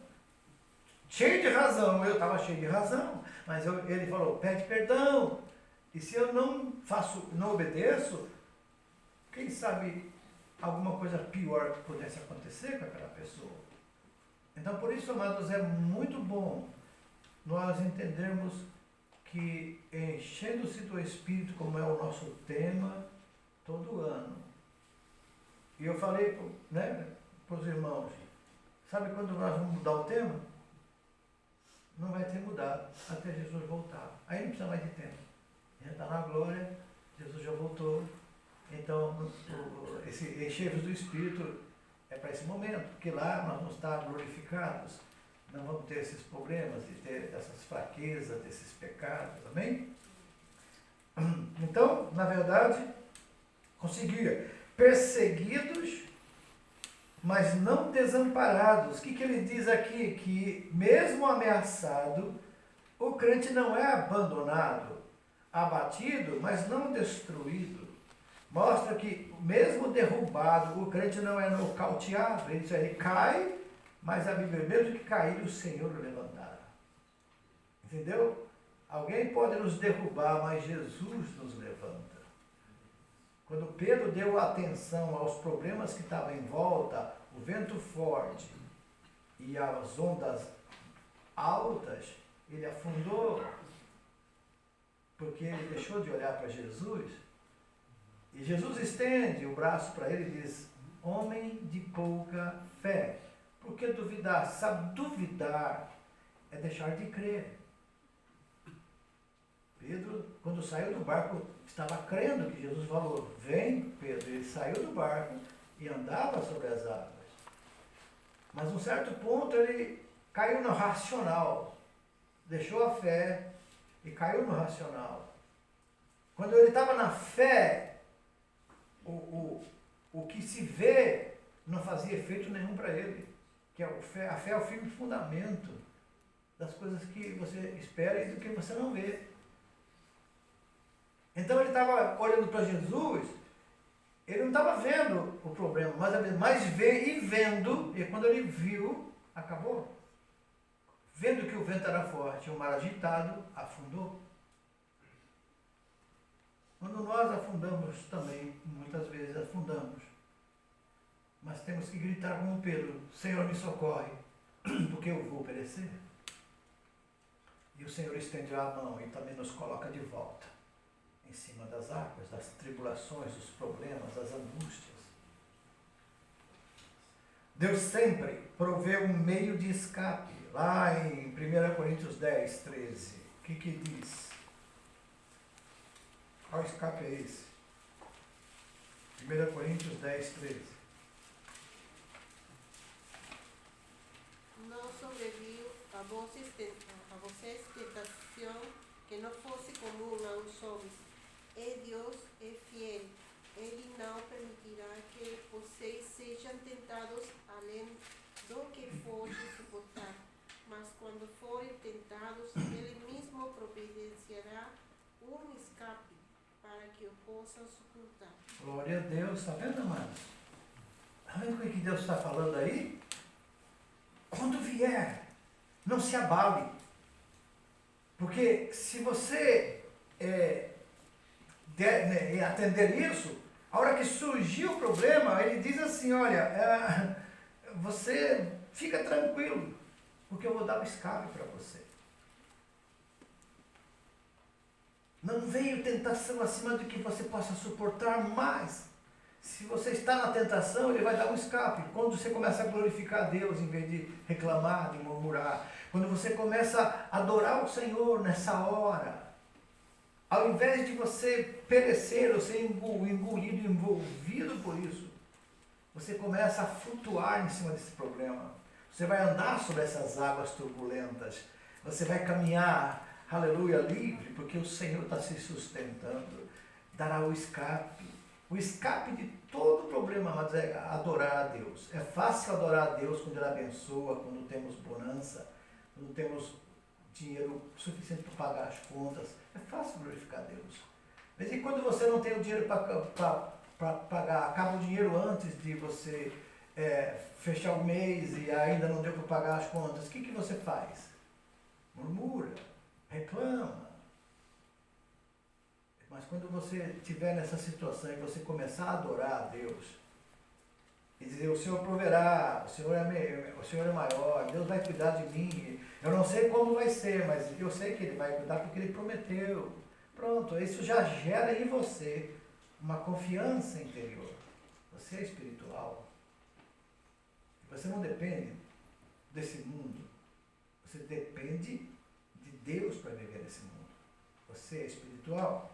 Cheio de razão. Eu estava cheio de razão. Mas ele falou, pede perdão. E se eu não obedeço, quem sabe alguma coisa pior pudesse acontecer com aquela pessoa. Então, por isso, amados, é muito bom nós entendermos que enchendo-se do Espírito, como é o nosso tema, todo ano. E eu falei para os irmãos, sabe quando nós vamos mudar o tema? Não vai ter mudado até Jesus voltar. Aí não precisa mais de tempo. Já está na glória, Jesus já voltou. Então, esse encher-vos do Espírito é para esse momento, porque lá nós vamos estar glorificados, não vamos ter esses problemas, de ter essas fraquezas, desses pecados, amém? Então, na verdade, conseguia perseguidos, mas não desamparados. O que ele diz aqui? Que mesmo ameaçado, o crente não é abandonado, abatido, mas não destruído. Mostra que, mesmo derrubado, o crente não é nocauteado. Ele cai, mas a Bíblia, mesmo que cair, o Senhor o levantará. Entendeu? Alguém pode nos derrubar, mas Jesus nos levanta. Quando Pedro deu atenção aos problemas que estavam em volta, o vento forte e as ondas altas, ele afundou, porque ele deixou de olhar para Jesus. E Jesus estende o braço para ele e diz, homem de pouca fé. Por que duvidar? Sabe, duvidar é deixar de crer. Pedro, quando saiu do barco, estava crendo que Jesus falou, vem Pedro. Ele saiu do barco e andava sobre as águas. Mas num certo ponto ele caiu no racional. Deixou a fé e caiu no racional. Quando ele estava na fé, o que se vê não fazia efeito nenhum para ele. Que a fé é o firme fundamento das coisas que você espera e do que você não vê. Então ele estava olhando para Jesus, ele não estava vendo o problema, mas vendo, e quando ele viu, acabou. Vendo que o vento era forte, o mar agitado, afundou. Quando nós afundamos também, muitas vezes afundamos. Mas temos que gritar como Pedro, Senhor, me socorre, porque eu vou perecer. E o Senhor estende a mão e também nos coloca de volta, em cima das águas, das tribulações, dos problemas, das angústias. Deus sempre provê um meio de escape. Lá em 1 Coríntios 10, 13, o que diz? Qual escape é esse? 1 Coríntios 10, 13. Não sobreviu a vocês tentação que não fosse comum aos homens. E Deus é fiel. Ele não permitirá que vocês sejam tentados além do que podem suportar. Mas quando forem tentados, Ele mesmo providenciará um escape para que o possam suportar. Glória a Deus, está vendo, amados? Está vendo o que Deus está falando aí? Quando vier, não se abale. Porque se você atender isso, a hora que surgir o problema, ele diz assim, olha, você fica tranquilo, porque eu vou dar um escape para você. Não veio tentação acima do que você possa suportar, mas Se você está na tentação, ele vai dar um escape. Quando você começa a glorificar a Deus em vez de reclamar, de murmurar. Quando você começa a adorar o Senhor nessa hora, ao invés de você perecer ou ser engolido, envolvido por isso, você começa a flutuar em cima desse problema. Você vai andar sobre essas águas turbulentas. Você vai caminhar, aleluia, livre, porque o Senhor está se sustentando. Dará o escape. O escape de todo problema, mas é adorar a Deus. É fácil adorar a Deus quando Ele abençoa, quando temos bonança, quando temos dinheiro suficiente para pagar as contas. É fácil glorificar a Deus. Mas e quando você não tem o dinheiro para pagar, acaba o dinheiro antes de você fechar o mês e ainda não deu para pagar as contas, o que você faz? Murmura, reclama. Mas quando você estiver nessa situação e você começar a adorar a Deus, e dizer, o Senhor proverá, o Senhor é maior, Deus vai cuidar de mim, eu não sei como vai ser, mas eu sei que Ele vai cuidar porque Ele prometeu. Pronto, isso já gera em você uma confiança interior. Você é espiritual. Você não depende desse mundo. Você depende de Deus para viver nesse mundo. Você é espiritual.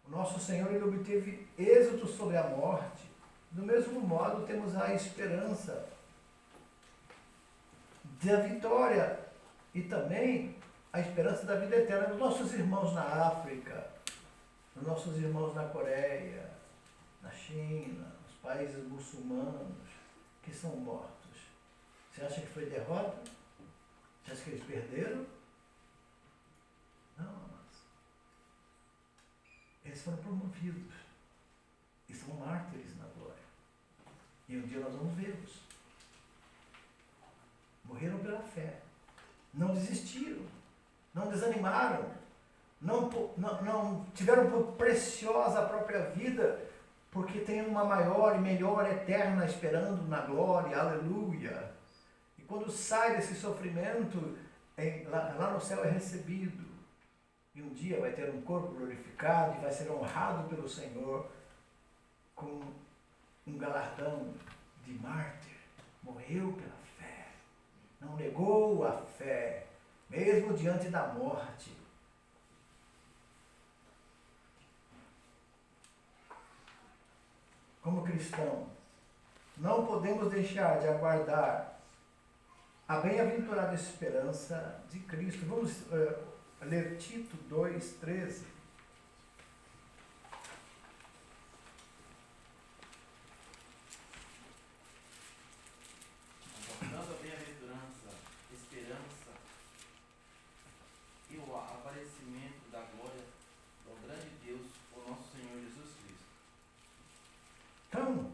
O nosso Senhor, Ele obteve êxito sobre a morte. Do mesmo modo, temos a esperança da vitória e também a esperança da vida eterna dos nossos irmãos na África, dos nossos irmãos na Coreia, na China, nos países muçulmanos que são mortos. Você acha que foi derrota? Você acha que eles perderam? Não, amados. Eles foram promovidos e são mártires na glória. E um dia nós vamos vê-los. Morreram pela fé. Não desistiram. Não desanimaram. Não tiveram por preciosa a própria vida, porque tem uma maior e melhor eterna esperando na glória. Aleluia. E quando sai desse sofrimento, lá no céu é recebido. E um dia vai ter um corpo glorificado e vai ser honrado pelo Senhor com um galardão de mártir. Morreu pela fé. Não negou a fé, mesmo diante da morte. Como cristão, não podemos deixar de aguardar a bem-aventurada esperança de Cristo. Vamos ler Tito 2:13. Aguardando a bem-aventurança, esperança e o aparecimento da glória do grande Deus, o nosso Senhor Jesus Cristo. Então,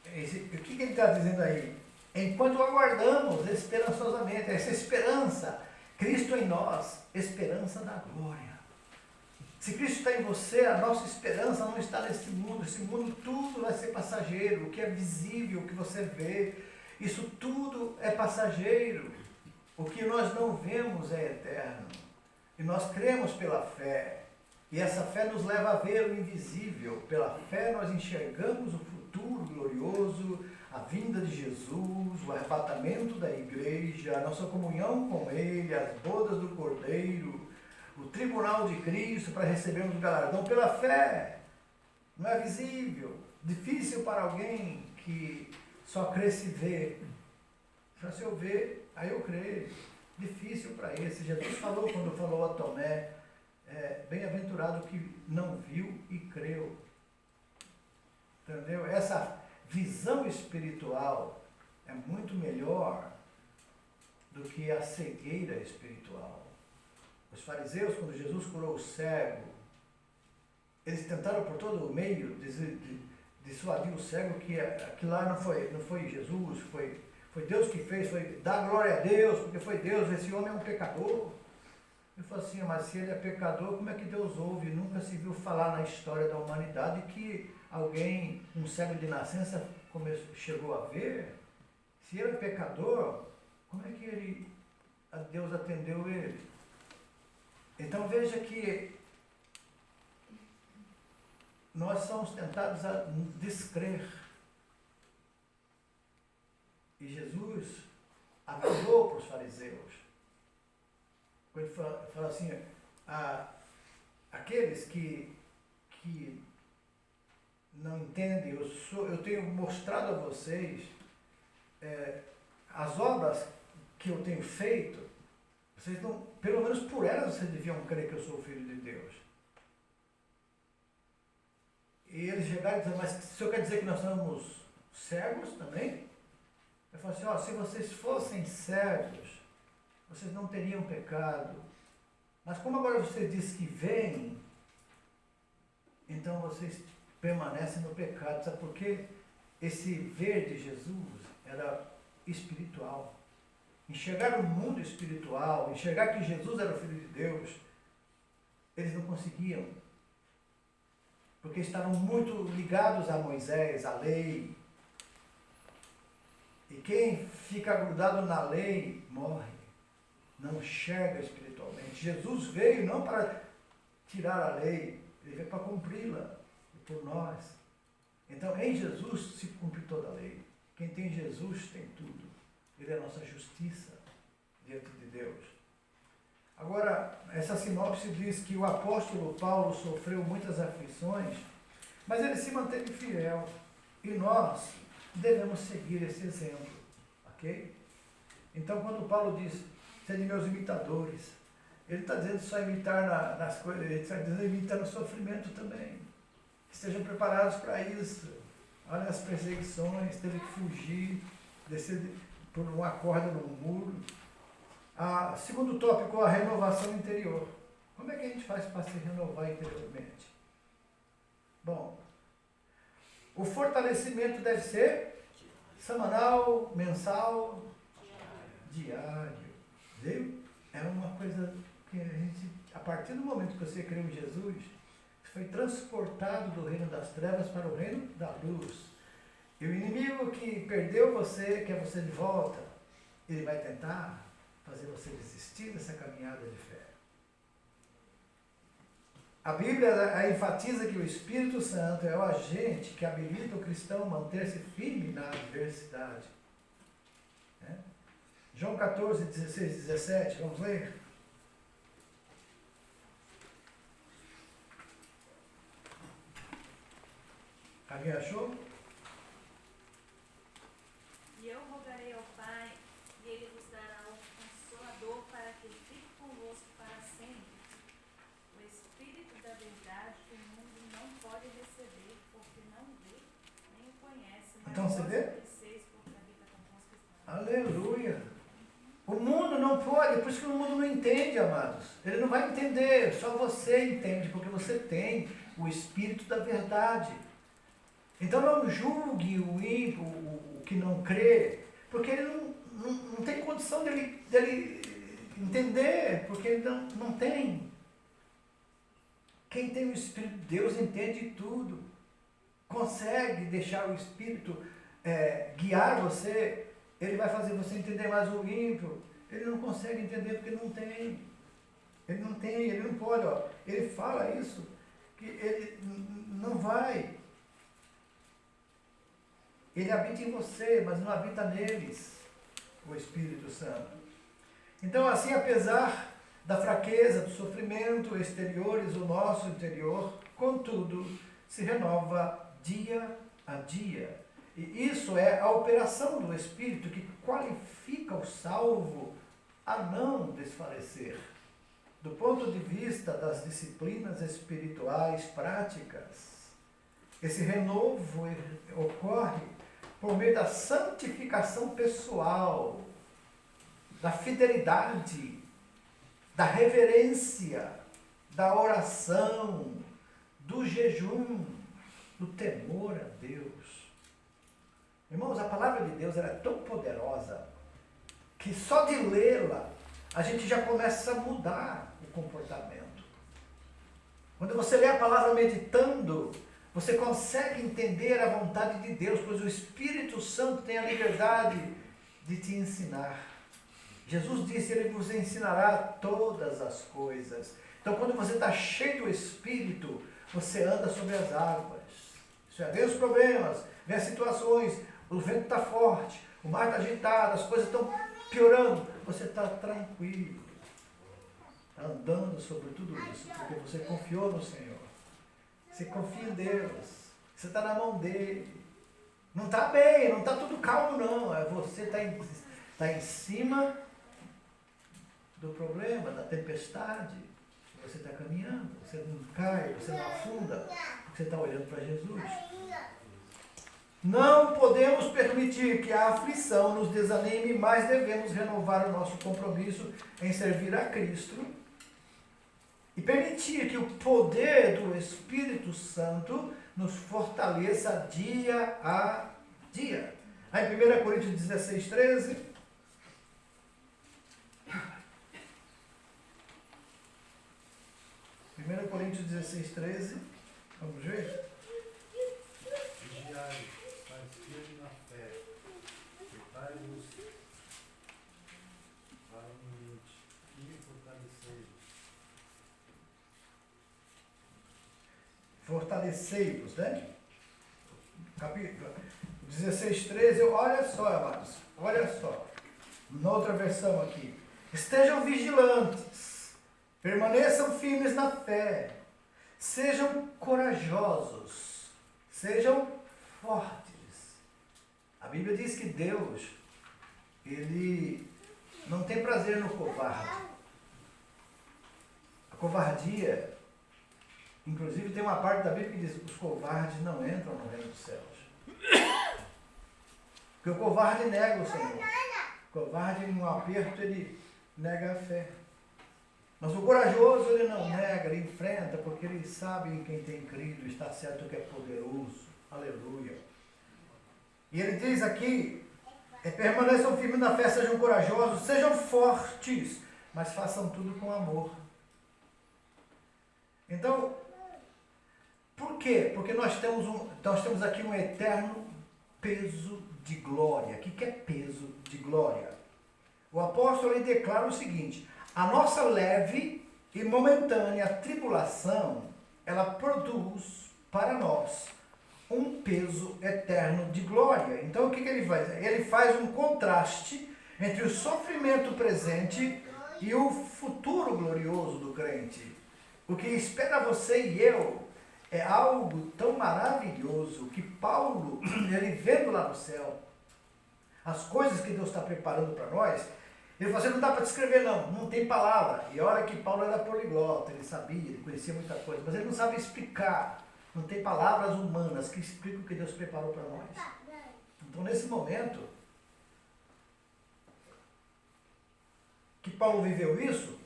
o que ele está dizendo aí? Enquanto aguardamos esperançosamente, essa esperança, Cristo em nós, esperança da glória. Se Cristo está em você, a nossa esperança não está nesse mundo. Esse mundo tudo vai ser passageiro. O que é visível, o que você vê, isso tudo é passageiro. O que nós não vemos é eterno. E nós cremos pela fé. E essa fé nos leva a ver o invisível. Pela fé nós enxergamos o futuro glorioso, a vinda de Jesus, o arrebatamento da igreja, a nossa comunhão com Ele, as bodas do Cordeiro, o tribunal de Cristo para recebermos o galardão pela fé. Não é visível, difícil para alguém que só crê se vê. Se eu ver, aí eu creio. Difícil para esse. Jesus falou quando falou a Tomé, bem-aventurado que não viu e creu. Entendeu? Essa visão espiritual é muito melhor do que a cegueira espiritual. Os fariseus, quando Jesus curou o cego, eles tentaram por todo o meio dissuadir o cego que lá não foi Jesus, foi Deus que fez, foi dar glória a Deus, porque foi Deus, esse homem é um pecador. Ele falou assim, mas se ele é pecador, como é que Deus ouve? Nunca se viu falar na história da humanidade que alguém, um cego de nascença, chegou a ver. Se ele é pecador, como é que Deus atendeu ele? Então veja que nós somos tentados a descrer. E Jesus avisou para os fariseus. Quando ele fala assim, aqueles que não entendem, eu tenho mostrado a vocês as obras que eu tenho feito, vocês não, pelo menos por elas vocês deviam crer que eu sou o Filho de Deus. E eles chegaram e disseram, mas o senhor quer dizer que nós somos cegos também? Eu falo assim, se vocês fossem cegos, vocês não teriam pecado. Mas como agora vocês dizem que veem, então vocês permanecem no pecado. Sabe por quê? Esse ver de Jesus era espiritual. Enxergar o mundo espiritual, enxergar que Jesus era o Filho de Deus, eles não conseguiam. Porque estavam muito ligados a Moisés, à lei. E quem fica grudado na lei morre, não enxerga espiritualmente. Jesus veio não para tirar a lei, ele veio para cumpri-la por nós. Então, em Jesus se cumpre toda a lei. Quem tem Jesus tem tudo. Ele é a nossa justiça diante de Deus. Agora, essa sinopse diz que o apóstolo Paulo sofreu muitas aflições, mas ele se manteve fiel. E nós devemos seguir esse exemplo. Ok? Então, quando Paulo diz, sede meus imitadores, ele está dizendo só imitar nas coisas, ele está dizendo imitar no sofrimento também. Estejam preparados para isso. Olha as perseguições, teve que fugir, descer por uma corda no muro. Segundo tópico, a renovação interior. Como é que a gente faz para se renovar interiormente? Bom, o fortalecimento deve ser semanal, mensal, diário. Viu? É uma coisa que a gente, a partir do momento que você creu em Jesus, foi transportado do reino das trevas para o reino da luz. E o inimigo que perdeu você, quer você de volta, ele vai tentar fazer você desistir dessa caminhada de fé. A Bíblia enfatiza que o Espírito Santo é o agente que habilita o cristão a manter-se firme na adversidade. João 14, 16, 17, vamos ler? Alguém achou? E eu rogarei ao Pai, e Ele vos dará um Consolador para que fique convosco para sempre. O Espírito da verdade que o mundo não pode receber, porque não vê, nem o conhece, mas Então você vê? conheceis porque habita convosco está. Aleluia! O mundo não pode, por isso que o mundo não entende, amados. Ele não vai entender, só você entende, porque você tem o Espírito da verdade. Então não julgue o ímpio, o que não crê, porque ele não tem condição dele entender, porque ele não tem. Quem tem o Espírito de Deus entende tudo, consegue deixar o Espírito guiar você, ele vai fazer você entender mais. O ímpio, ele não consegue entender porque não tem. Ele não tem, ele não pode, ele fala isso, que ele não vai. Ele habita em você, mas não habita neles, o Espírito Santo. Então, assim, apesar da fraqueza, do sofrimento exteriores, o nosso interior, contudo, se renova dia a dia. E isso é a operação do Espírito que qualifica o salvo a não desfalecer. Do ponto de vista das disciplinas espirituais práticas, esse renovo ocorre por meio da santificação pessoal, da fidelidade, da reverência, da oração, do jejum, do temor a Deus. Irmãos, a palavra de Deus ela é tão poderosa que só de lê-la a gente já começa a mudar o comportamento. Quando você lê a palavra meditando, você consegue entender a vontade de Deus, pois o Espírito Santo tem a liberdade de te ensinar. Jesus disse, Ele vos ensinará todas as coisas. Então, quando você está cheio do Espírito, você anda sobre as águas. Isso é, vem os problemas, vem as situações, o vento está forte, o mar está agitado, as coisas estão piorando. Você está tranquilo, está andando sobre tudo isso, porque você confiou no Senhor. Você confia em Deus, você está na mão dele. Não está bem, não está tudo calmo não, é você está em cima do problema, da tempestade. Você está caminhando, você não cai, você não afunda, porque você está olhando para Jesus. Não podemos permitir que a aflição nos desanime, mas devemos renovar o nosso compromisso em servir a Cristo e permitir que o poder do Espírito Santo nos fortaleça dia a dia. Aí em 1 Coríntios 16, 13. 1 Coríntios 16, 13. Vamos ver? Vigiai, estáis firmes na fé, portai-vos varonilmente e fortalecei-vos, né? Capítulo 16, 13, olha só, amados, olha só. Na outra versão aqui. Estejam vigilantes, permaneçam firmes na fé, sejam corajosos, sejam fortes. A Bíblia diz que Deus, Ele não tem prazer no covarde. A covardia, inclusive tem uma parte da Bíblia que diz que os covardes não entram no reino dos céus. Porque o covarde nega o Senhor. O covarde, em um aperto, ele nega a fé. Mas o corajoso, ele não nega, ele enfrenta, porque ele sabe em quem tem crido, está certo que é poderoso. Aleluia. E ele diz aqui, permaneçam firmes na fé, sejam corajosos, sejam fortes, mas façam tudo com amor. Então, por quê? Porque nós temos aqui um eterno peso de glória. O que é peso de glória? O apóstolo ele declara o seguinte: a nossa leve e momentânea tribulação, ela produz para nós um peso eterno de glória. Então o que ele faz? Ele faz um contraste entre o sofrimento presente e o futuro glorioso do crente. O que espera você e eu é algo tão maravilhoso que Paulo, ele vendo lá no céu as coisas que Deus está preparando para nós, ele falou assim, não dá para descrever não tem palavra. E olha que Paulo era poliglota, ele sabia, ele conhecia muita coisa, mas ele não sabe explicar. Não tem palavras humanas que explicam o que Deus preparou para nós. Então nesse momento que Paulo viveu isso,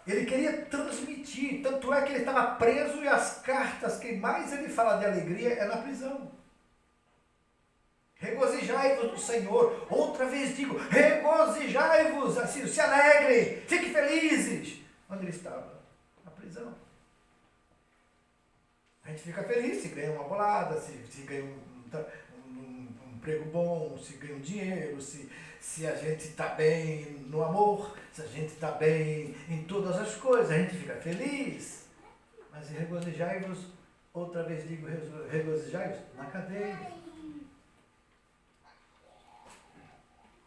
ele queria transmitir, tanto é que ele estava preso e as cartas que mais ele fala de alegria é na prisão. Regozijai-vos do Senhor. Outra vez digo, regozijai-vos, assim, se alegrem, fiquem felizes. Onde ele estava? Na prisão. A gente fica feliz se ganha uma bolada, se ganha um emprego bom, se ganha um dinheiro, se a gente está bem no amor, se a gente está bem em todas as coisas, a gente fica feliz. Mas regozijai-vos, outra vez digo, regozijai-vos na cadeia.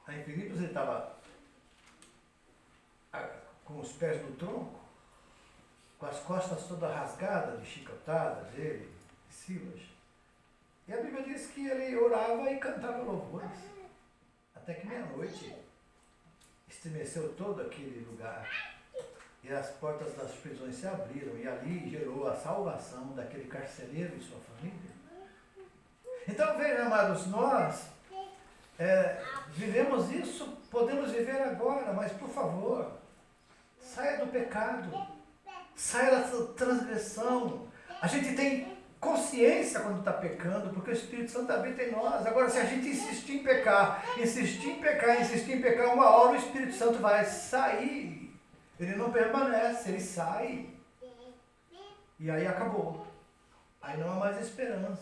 Aí Filipos ele estava com os pés no tronco, com as costas todas rasgadas, de chicotadas, ele e Silas. E a Bíblia diz que ele orava e cantava louvores. Até que meia-noite estremeceu todo aquele lugar. E as portas das prisões se abriram. E ali gerou a salvação daquele carcereiro e sua família. Então vejam, amados, nós vivemos isso, podemos viver agora, mas por favor, saia do pecado, saia da transgressão. A gente tem consciência quando está pecando, porque o Espírito Santo habita em nós. Agora, se a gente insistir em pecar, uma hora o Espírito Santo vai sair. Ele não permanece, ele sai. E aí acabou. Aí não há mais esperança.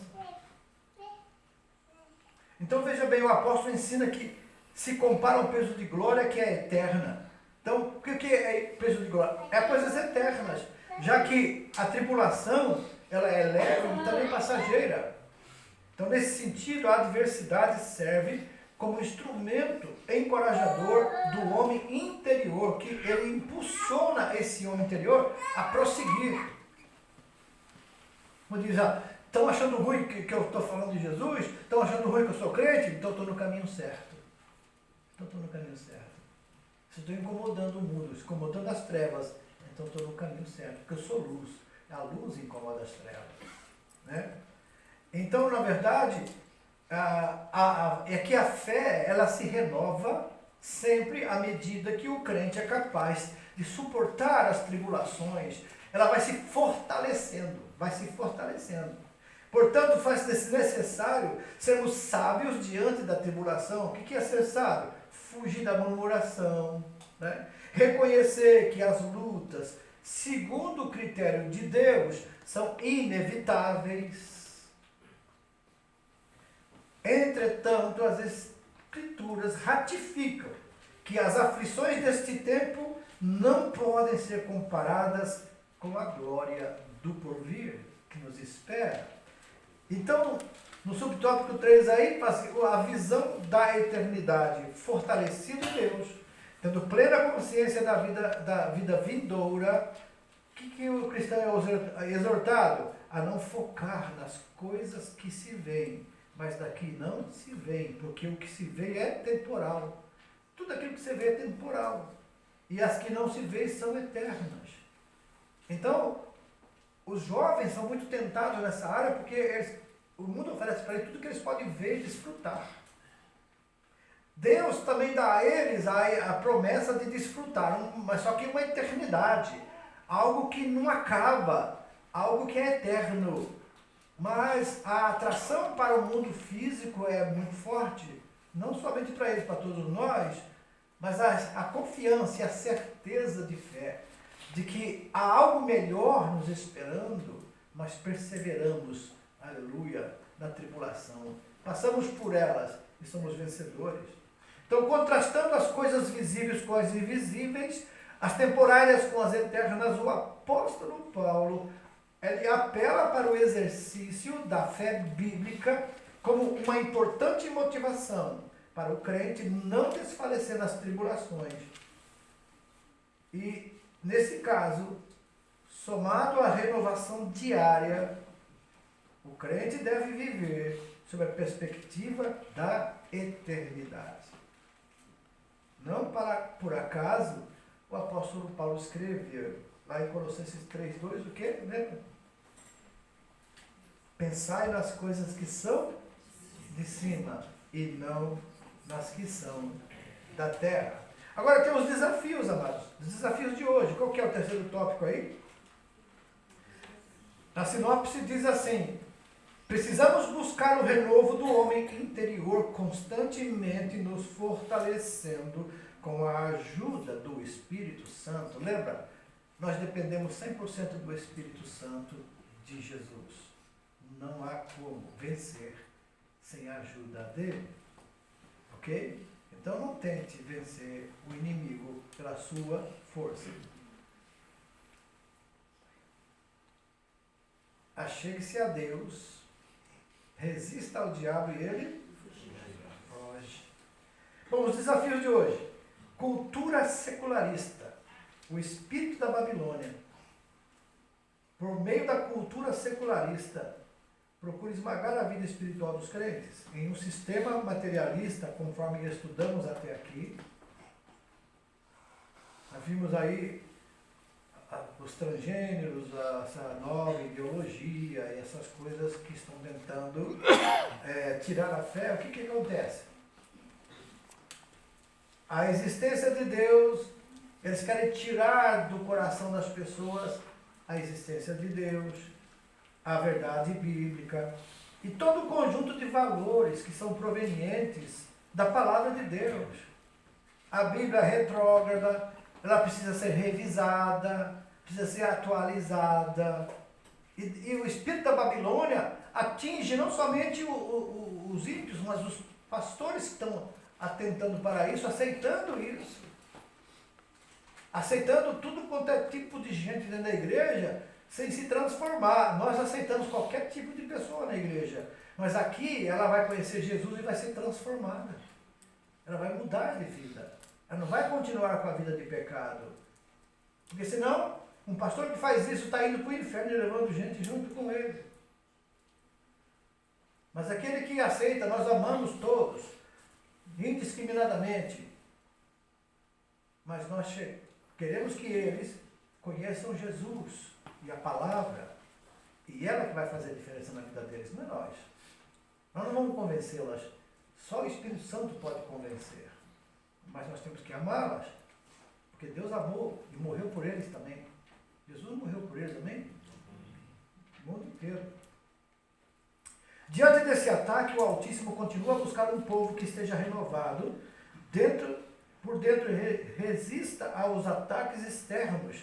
Então veja bem, o apóstolo ensina que se compara ao peso de glória que é eterna. Então, o que é peso de glória? É coisas eternas. já que a tribulação ela é leve e também passageira. Então, nesse sentido, a adversidade serve como instrumento encorajador do homem interior, que ele impulsiona esse homem interior a prosseguir. Como diz, estão achando ruim que eu estou falando de Jesus? Estão achando ruim que eu sou crente? Então estou no caminho certo. Então estou no caminho certo. Se estou incomodando o mundo, incomodando as trevas, então estou no caminho certo, porque eu sou luz. A luz incomoda as trevas. Né? Então, na verdade, é que a fé ela se renova sempre à medida que o crente é capaz de suportar as tribulações. Ela vai se fortalecendo, vai se fortalecendo. Portanto, faz-se necessário sermos sábios diante da tribulação. O que é ser sábio? Fugir da murmuração, né? Reconhecer que as lutas, segundo o critério de Deus, são inevitáveis. Entretanto, as Escrituras ratificam que as aflições deste tempo não podem ser comparadas com a glória do porvir que nos espera. Então, no subtópico 3 aí, a visão da eternidade fortalecida em Deus, tendo plena consciência da vida vindoura. O que o cristão é exortado? A não focar nas coisas que se veem, mas daqui não se veem, porque o que se vê é temporal. Tudo aquilo que você vê é temporal. E as que não se veem são eternas. Então, os jovens são muito tentados nessa área, porque o mundo oferece para eles tudo que eles podem ver e desfrutar. Deus também dá a eles a promessa de desfrutar, mas só que uma eternidade. Algo que não acaba, algo que é eterno. Mas a atração para o mundo físico é muito forte, não somente para eles, para todos nós, mas a confiança e a certeza de fé, de que há algo melhor nos esperando, mas perseveramos, aleluia, na tribulação. Passamos por elas e somos vencedores. Então, contrastando as coisas visíveis com as invisíveis, as temporárias com as eternas, o apóstolo Paulo, ele apela para o exercício da fé bíblica como uma importante motivação para o crente não desfalecer nas tribulações. E, nesse caso, somado à renovação diária, o crente deve viver sob a perspectiva da eternidade. Não por acaso o apóstolo Paulo escreveu lá em Colossenses 3:2, o quê? Lembra? Pensai nas coisas que são de cima e não nas que são da terra. Agora tem os desafios, amados. Os desafios de hoje. Qual que é o terceiro tópico aí? Na sinopse diz assim: precisamos buscar o renovo do homem interior, constantemente nos fortalecendo com a ajuda do Espírito Santo. Lembra? Nós dependemos 100% do Espírito Santo de Jesus. Não há como vencer sem a ajuda dele. Ok? Então não tente vencer o inimigo pela sua força. Achegue-se a Deus, resista ao diabo e ele foge. Bom, os desafios de hoje. Cultura secularista. O espírito da Babilônia. Por meio da cultura secularista, procura esmagar a vida espiritual dos crentes em um sistema materialista, conforme estudamos até aqui. Nós vimos aí os transgêneros, essa nova ideologia e essas coisas que estão tentando tirar a fé. O que acontece? A existência de Deus, eles querem tirar do coração das pessoas a existência de Deus, a verdade bíblica e todo o conjunto de valores que são provenientes da palavra de Deus. A Bíblia é retrógrada, ela precisa ser revisada, precisa ser atualizada. E o espírito da Babilônia atinge não somente os ímpios, mas os pastores que estão atentando para isso, aceitando isso. aceitando tudo quanto é tipo de gente dentro da igreja, sem se transformar. Nós aceitamos qualquer tipo de pessoa na igreja, mas aqui ela vai conhecer Jesus e vai ser transformada. Ela vai mudar de vida. Ela não vai continuar com a vida de pecado. Porque senão, um pastor que faz isso está indo para o inferno e levando gente junto com ele. Mas aquele que aceita, nós amamos todos, indiscriminadamente. Mas nós queremos que eles conheçam Jesus e a palavra. E ela que vai fazer a diferença na vida deles, não é nós. Nós não vamos convencê-las. Só o Espírito Santo pode convencer. Mas nós temos que amá-las. Porque Deus amou e morreu por eles também. Jesus morreu por eles também. O mundo inteiro. Diante desse ataque, o Altíssimo continua a buscar um povo que esteja renovado, por dentro resista aos ataques externos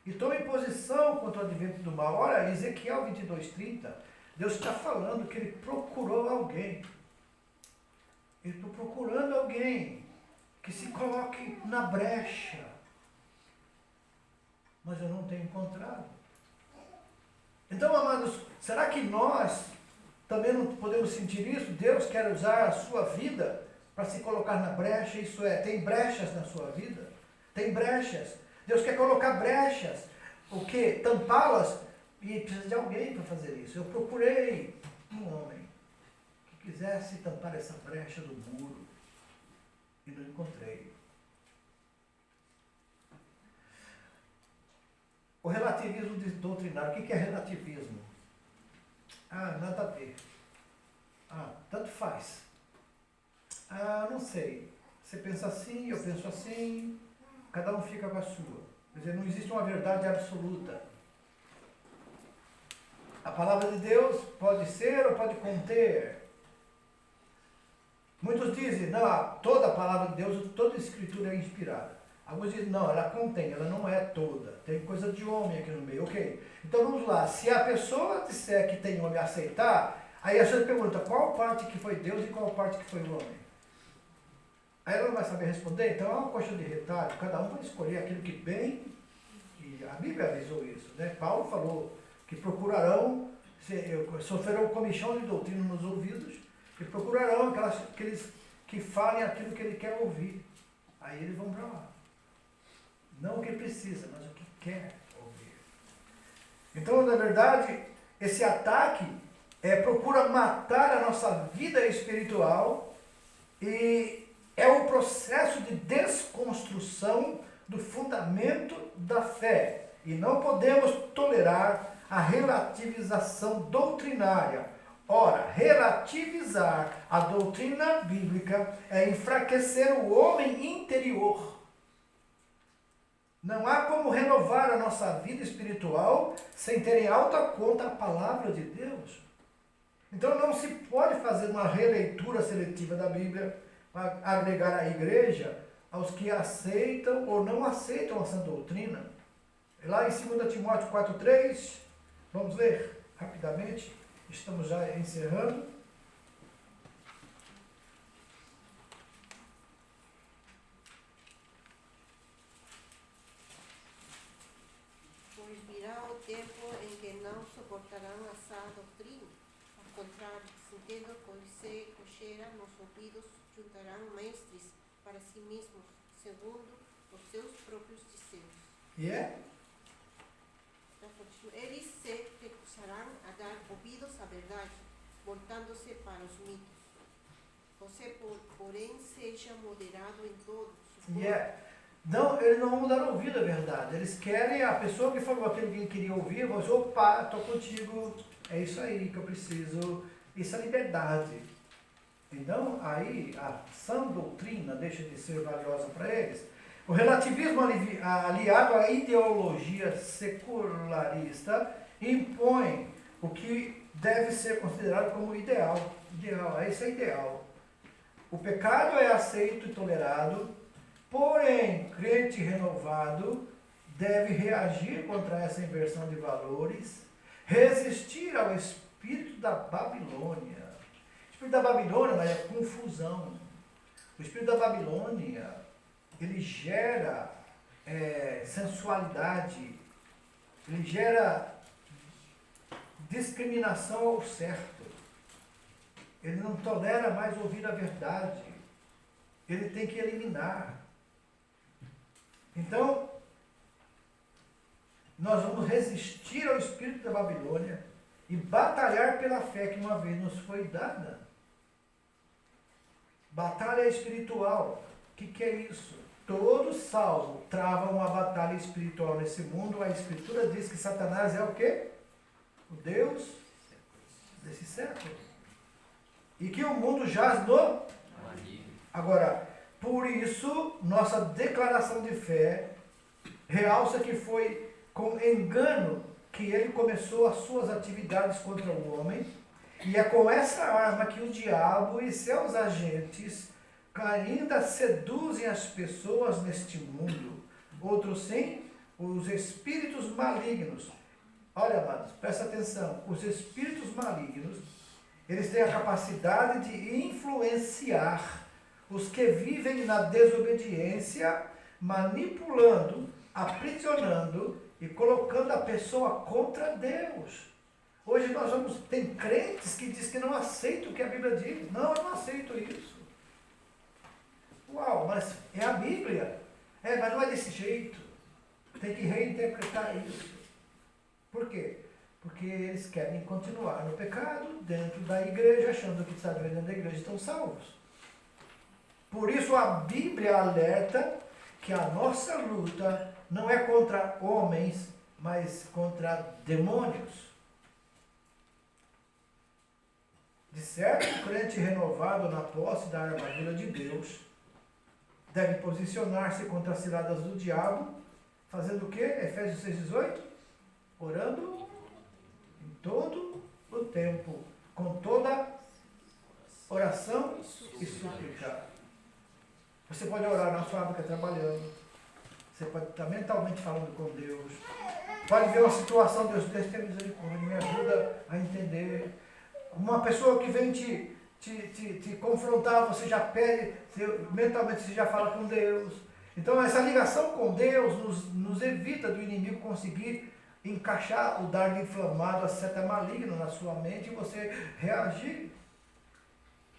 e tome posição contra o advento do mal. Olha, Ezequiel 22:30, Deus está falando que ele procurou alguém. Ele está procurando alguém que se coloque na brecha. Mas eu não tenho encontrado. Então, amados, será que nós também não podemos sentir isso? Deus quer usar a sua vida para se colocar na brecha, isso é, tem brechas na sua vida? Tem brechas. Deus quer colocar brechas. O quê? Tampá-las. E precisa de alguém para fazer isso. Eu procurei um homem que quisesse tampar essa brecha do muro e não encontrei. O relativismo doutrinário. O que é relativismo? Nada a ver. Tanto faz. Não sei. Você pensa assim, eu penso assim, cada um fica com a sua. Quer dizer, não existe uma verdade absoluta. A palavra de Deus pode ser ou pode conter. Muitos dizem, não, toda a palavra de Deus, toda a escritura é inspirada. Alguns dizem, não, ela contém, ela não é toda. Tem coisa de homem aqui no meio. Ok. Então vamos lá. Se a pessoa disser que tem homem aceitar, aí a senhora pergunta qual parte que foi Deus e qual parte que foi o homem. Aí ela não vai saber responder, então é uma coxa de retalho. Cada um vai escolher aquilo que bem, e a Bíblia avisou isso, né? Paulo falou que procurarão, sofrerão comichão de doutrina nos ouvidos, e procurarão aqueles que falem aquilo que ele quer ouvir. Aí eles vão para lá. Não o que precisa, mas o que quer ouvir. Então, na verdade, esse ataque procura matar a nossa vida espiritual e é o processo de desconstrução do fundamento da fé. E não podemos tolerar a relativização doutrinária. Ora, relativizar a doutrina bíblica é enfraquecer o homem interior. Não há como renovar a nossa vida espiritual sem ter em alta conta a palavra de Deus. Então não se pode fazer uma releitura seletiva da Bíblia para agregar à igreja aos que aceitam ou não aceitam essa doutrina. Lá em 2 Timóteo 4:3, vamos ler rapidamente, estamos já encerrando. Pois virá o tempo em que não suportarão a sã doutrina. Ao contrário, sentindo coceira nos ouvidos, juntarão mestres para si mesmos, segundo os seus próprios desejos. Eles se recusarão a dar ouvidos à verdade, voltando-se para os mitos. Você, porém, seja moderado em todos. Não, eles não vão dar ouvido à verdade. Eles querem, a pessoa que falou aquilo que ele queria ouvir, vai dizer, opa, estou contigo, é isso aí que eu preciso, isso é liberdade. Então, aí, a sã doutrina deixa de ser valiosa para eles. O relativismo aliado à ideologia secularista impõe o que deve ser considerado como ideal. Isso é ideal. O pecado é aceito e tolerado, porém, crente renovado deve reagir contra essa inversão de valores, resistir ao espírito da Babilônia. O espírito da Babilônia é confusão. O espírito da Babilônia, ele gera sensualidade, ele gera discriminação ao certo. Ele não tolera mais ouvir a verdade. Ele tem que eliminar. Então, nós vamos resistir ao espírito da Babilônia e batalhar pela fé que uma vez nos foi dada. Batalha espiritual. O que é isso? Todo salvo trava uma batalha espiritual nesse mundo. A Escritura diz que Satanás é o quê? O Deus desse século. E que o mundo jaz no... Agora, por isso, nossa declaração de fé realça que foi com engano que ele começou as suas atividades contra o homem, e é com essa arma que o diabo e seus agentes ainda seduzem as pessoas neste mundo. Outros sim, os espíritos malignos. Olha, amados, presta atenção, os espíritos malignos, eles têm a capacidade de influenciar os que vivem na desobediência, manipulando, aprisionando e colocando a pessoa contra Deus. Hoje nós vamos, tem crentes que dizem que não aceitam o que a Bíblia diz. Não, eu não aceito isso. Uau, mas é a Bíblia. Mas não é desse jeito. Tem que reinterpretar isso. Por quê? Porque eles querem continuar no pecado, dentro da igreja, achando que está dentro da igreja estão salvos. Por isso a Bíblia alerta que a nossa luta não é contra homens, mas contra demônios. De certo, o crente renovado na posse da armadura de Deus deve posicionar-se contra as ciladas do diabo, fazendo o quê? Efésios 6,18? Orando em todo o tempo, com toda oração e súplica. Você pode orar na fábrica trabalhando, você pode estar mentalmente falando com Deus, pode ver uma situação, Deus tem misericórdia, me ajuda a entender. Uma pessoa que vem te confrontar, você já pede, mentalmente você já fala com Deus. Então essa ligação com Deus nos evita do inimigo conseguir encaixar o dardo inflamado, a seta maligna na sua mente e você reagir.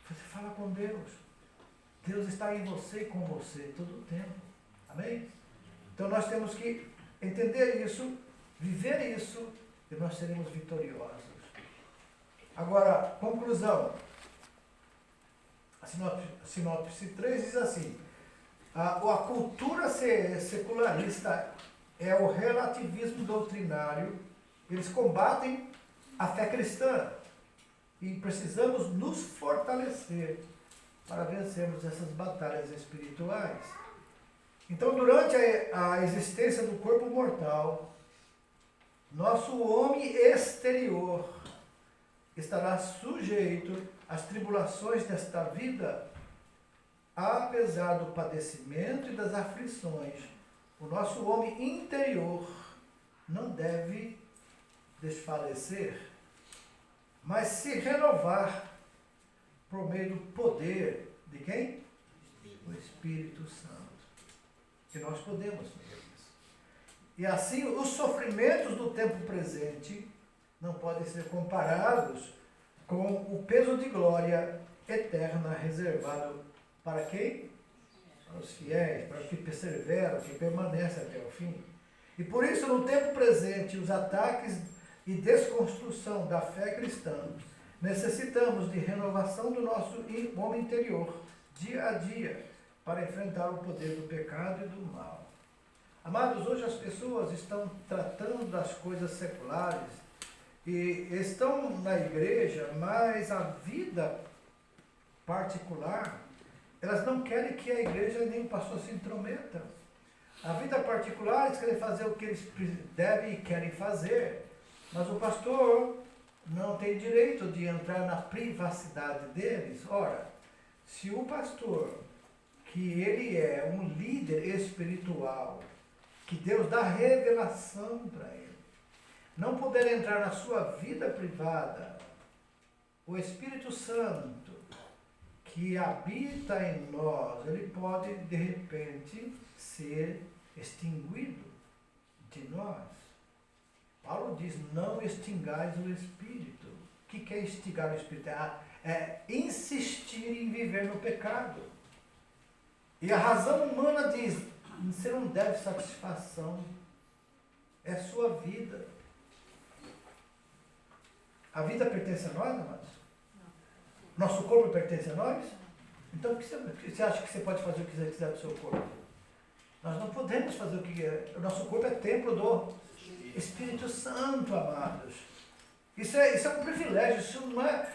Você fala com Deus. Deus está em você e com você todo o tempo. Amém? Então nós temos que entender isso, viver isso, e nós seremos vitoriosos. Agora, conclusão. A sinopse 3 diz assim: a cultura secularista é o relativismo doutrinário. Eles combatem a fé cristã e precisamos nos fortalecer para vencermos essas batalhas espirituais. Então, durante a existência do corpo mortal, nosso homem exterior estará sujeito às tribulações desta vida, apesar do padecimento e das aflições. O nosso homem interior não deve desfalecer, mas se renovar por meio do poder de quem? O Espírito Santo. Que nós podemos fazer isso. E assim, os sofrimentos do tempo presente não podem ser comparados com o peso de glória eterna reservado para quem? Para os fiéis, para os que perseveram, que permanecem até o fim. E por isso, no tempo presente, os ataques e desconstrução da fé cristã, necessitamos de renovação do nosso homem interior, dia a dia, para enfrentar o poder do pecado e do mal. Amados, hoje as pessoas estão tratando das coisas seculares e estão na igreja, mas a vida particular, elas não querem que a igreja nem o pastor se intrometa. A vida particular, eles querem fazer o que eles devem e querem fazer, mas o pastor não tem direito de entrar na privacidade deles. Ora, se o pastor, que ele é um líder espiritual, que Deus dá revelação para ele, não puder entrar na sua vida privada, o Espírito Santo, que habita em nós, ele pode, de repente, ser extinguido de nós. Paulo diz, não extingais o Espírito. O que é extinguir o Espírito? É insistir em viver no pecado. E a razão humana diz, você não deve satisfação. É sua vida. A vida pertence a nós, amados? Nosso corpo pertence a nós? Então, por que você acha que você pode fazer o que você quiser do seu corpo? Nós não podemos fazer o que é. O nosso corpo é templo do Espírito Santo, amados. Isso é um privilégio. Isso não é.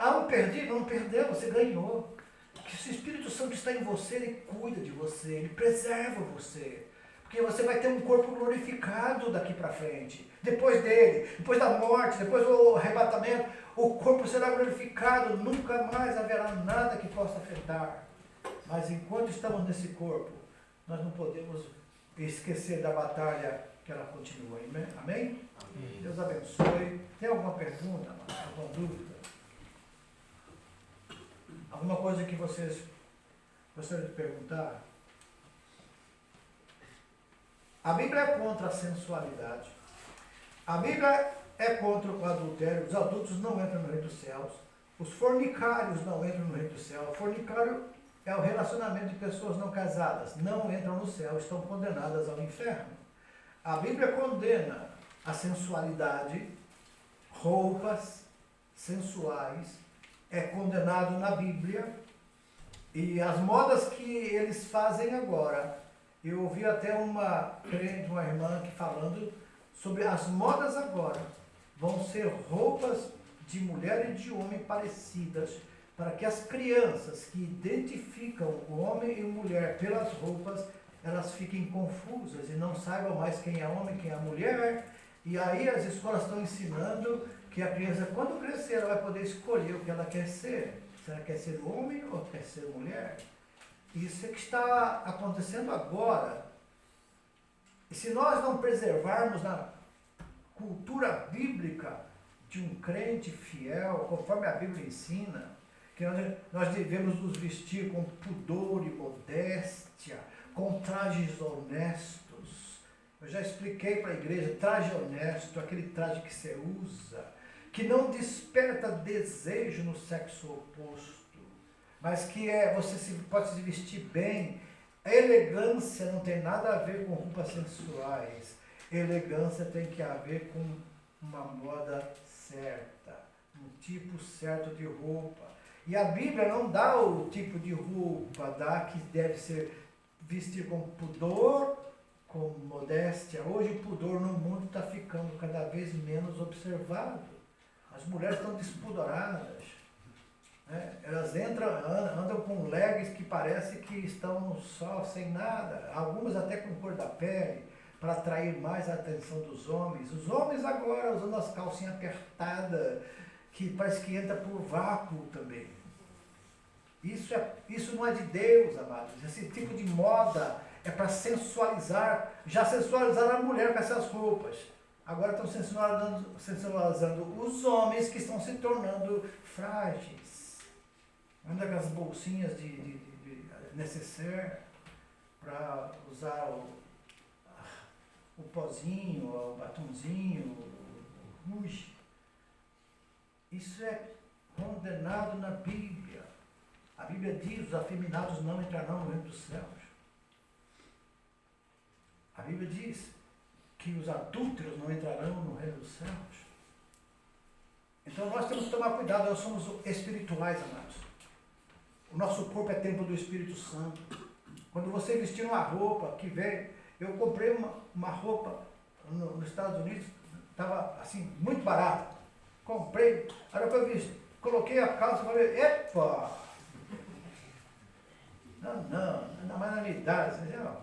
Eu perdi, não perdeu, você ganhou. Porque se o Espírito Santo está em você, ele cuida de você, ele preserva você. Porque você vai ter um corpo glorificado daqui para frente. Depois dele, depois da morte, depois do arrebatamento, o corpo será glorificado, nunca mais haverá nada que possa afetar. Mas enquanto estamos nesse corpo, nós não podemos esquecer da batalha que ela continua. Amém? Amém? Deus abençoe. Tem alguma pergunta, alguma dúvida? Alguma coisa que vocês gostariam de perguntar? A Bíblia é contra a sensualidade. A Bíblia é contra o adultério. Os adultos não entram no reino dos céus. Os fornicários não entram no reino do céu. O fornicário é o relacionamento de pessoas não casadas. Não entram no céu, estão condenadas ao inferno. A Bíblia condena a sensualidade, roupas sensuais. É condenado na Bíblia. E as modas que eles fazem agora. Eu ouvi até uma crente, uma irmã aqui falando sobre as modas agora. Vão ser roupas de mulher e de homem parecidas, para que as crianças que identificam o homem e mulher pelas roupas, elas fiquem confusas e não saibam mais quem é homem, quem é mulher. E aí as escolas estão ensinando que a criança, quando crescer, ela vai poder escolher o que ela quer ser. Se ela quer ser homem ou quer ser mulher. Isso é que está acontecendo agora. E se nós não preservarmos na cultura bíblica de um crente fiel, conforme a Bíblia ensina, que nós devemos nos vestir com pudor e modéstia, com trajes honestos. Eu já expliquei para a igreja, traje honesto, aquele traje que você usa, que não desperta desejo no sexo oposto, mas que você pode se vestir bem. A elegância não tem nada a ver com roupas sensuais. Elegância tem que ver com uma moda certa, um tipo certo de roupa. E a Bíblia não dá o tipo de roupa, dá que deve ser vestir com pudor, com modéstia. Hoje o pudor no mundo está ficando cada vez menos observado. As mulheres estão despudoradas. Elas andam com leggings que parece que estão só sem nada, algumas até com cor da pele, para atrair mais a atenção dos homens. Os homens agora usando as calcinhas apertadas, que parece que entra por vácuo também. Isso não é de Deus, amados. Esse tipo de moda é para sensualizar. Já sensualizaram a mulher com essas roupas. Agora estão sensualizando os homens que estão se tornando frágeis. Anda com as bolsinhas de necessaire para usar o pozinho, o batonzinho, o rouge. Isso é condenado na Bíblia. A Bíblia diz, os afeminados não entrarão no reino dos céus. A Bíblia diz que os adúlteros não entrarão no reino dos céus. Então nós temos que tomar cuidado, nós somos espirituais, amados. O nosso corpo é templo do Espírito Santo. Quando você vestir uma roupa que vem... Eu comprei uma roupa nos Estados Unidos, estava assim, muito barata. Comprei, a hora que eu vi, coloquei a calça e falei, epa! Não, ainda mais na minha idade. Você uma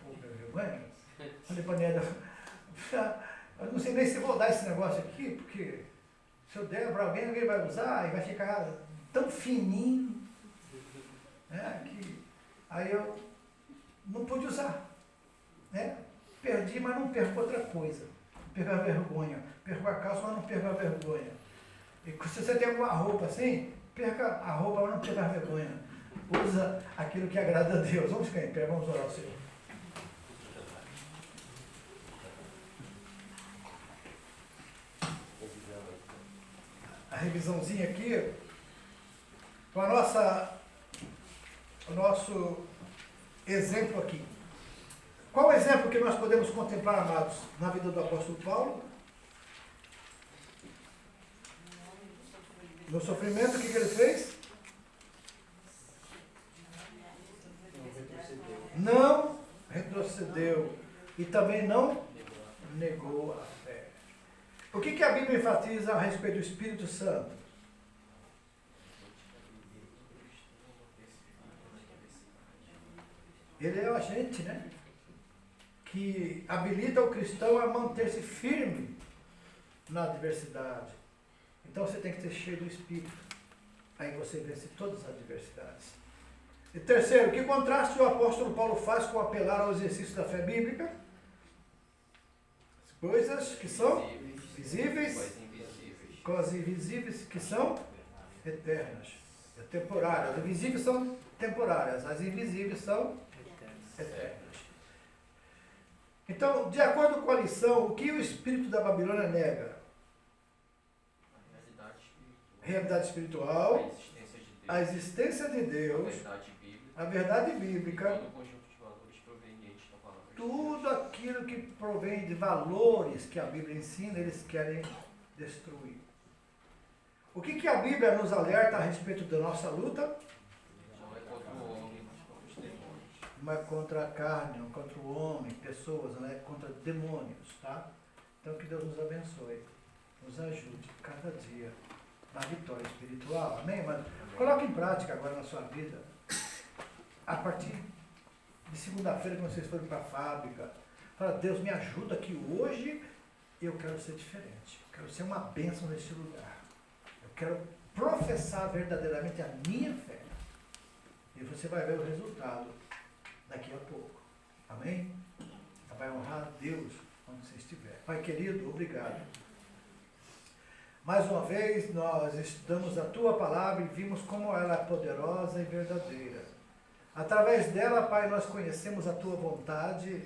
pouca vergonha. Falei para a Nélia, eu não sei nem se vou dar esse negócio aqui, porque se eu der para alguém vai usar e vai ficar tão fininho. Que aí eu não pude usar. Perdi, mas não perco outra coisa. Não perco a vergonha. Perco a calça, mas não perco a vergonha. E se você tem alguma roupa assim, perca a roupa, mas não perca a vergonha. Usa aquilo que agrada a Deus. Vamos ficar em pé, vamos orar ao Senhor. revisãozinha aqui com o nosso exemplo aqui. Qual o exemplo que nós podemos contemplar, amados, na vida do apóstolo Paulo? No sofrimento, o que ele fez? Não retrocedeu e também não negou a fé. O que a Bíblia enfatiza a respeito do Espírito Santo? Ele é o agente, né? Que habilita o cristão a manter-se firme na adversidade. Então você tem que ser cheio do Espírito. Aí você vence todas as adversidades. E terceiro, que contraste o apóstolo Paulo faz com apelar ao exercício da fé bíblica? As coisas que são visíveis com as invisíveis que são eternas, temporárias. As invisíveis são temporárias, as invisíveis são eternas. Então, de acordo com a lição, o que o espírito da Babilônia nega? Realidade espiritual, a existência de Deus, a verdade bíblica, tudo aquilo que provém de valores que a Bíblia ensina, eles querem destruir. O que a Bíblia nos alerta a respeito da nossa luta? Não é contra a carne, não é contra o homem, pessoas, não é contra demônios, tá? Então que Deus nos abençoe, nos ajude cada dia na vitória espiritual, amém? Mas coloque em prática agora na sua vida, a partir de segunda-feira, quando vocês forem para a fábrica, fala, Deus me ajuda que hoje eu quero ser diferente, eu quero ser uma bênção nesse lugar, eu quero professar verdadeiramente a minha fé, e você vai ver o resultado daqui a pouco, amém? Vai honrar a Deus onde você estiver. Pai querido, obrigado. Mais uma vez nós estudamos a Tua Palavra e vimos como ela é poderosa e verdadeira. Através dela, Pai, nós conhecemos a Tua vontade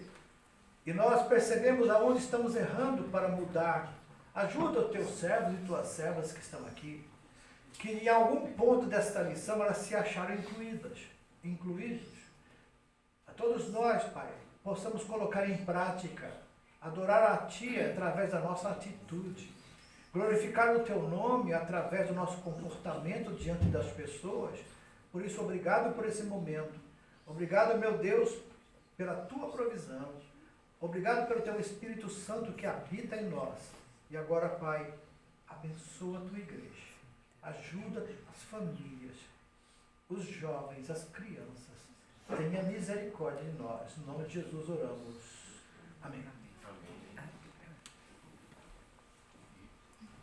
e nós percebemos aonde estamos errando para mudar. Ajuda os Teus servos e Tuas servas que estão aqui, que em algum ponto desta lição elas se acharam incluídos. A todos nós, Pai, possamos colocar em prática, adorar a Ti através da nossa atitude, glorificar o Teu nome através do nosso comportamento diante das pessoas. Por isso, obrigado por esse momento. Obrigado, meu Deus, pela Tua provisão. Obrigado pelo Teu Espírito Santo que habita em nós. E agora, Pai, abençoa a Tua igreja. Ajuda as famílias, os jovens, as crianças. Tenha misericórdia de nós. Em nome de Jesus oramos. Amém.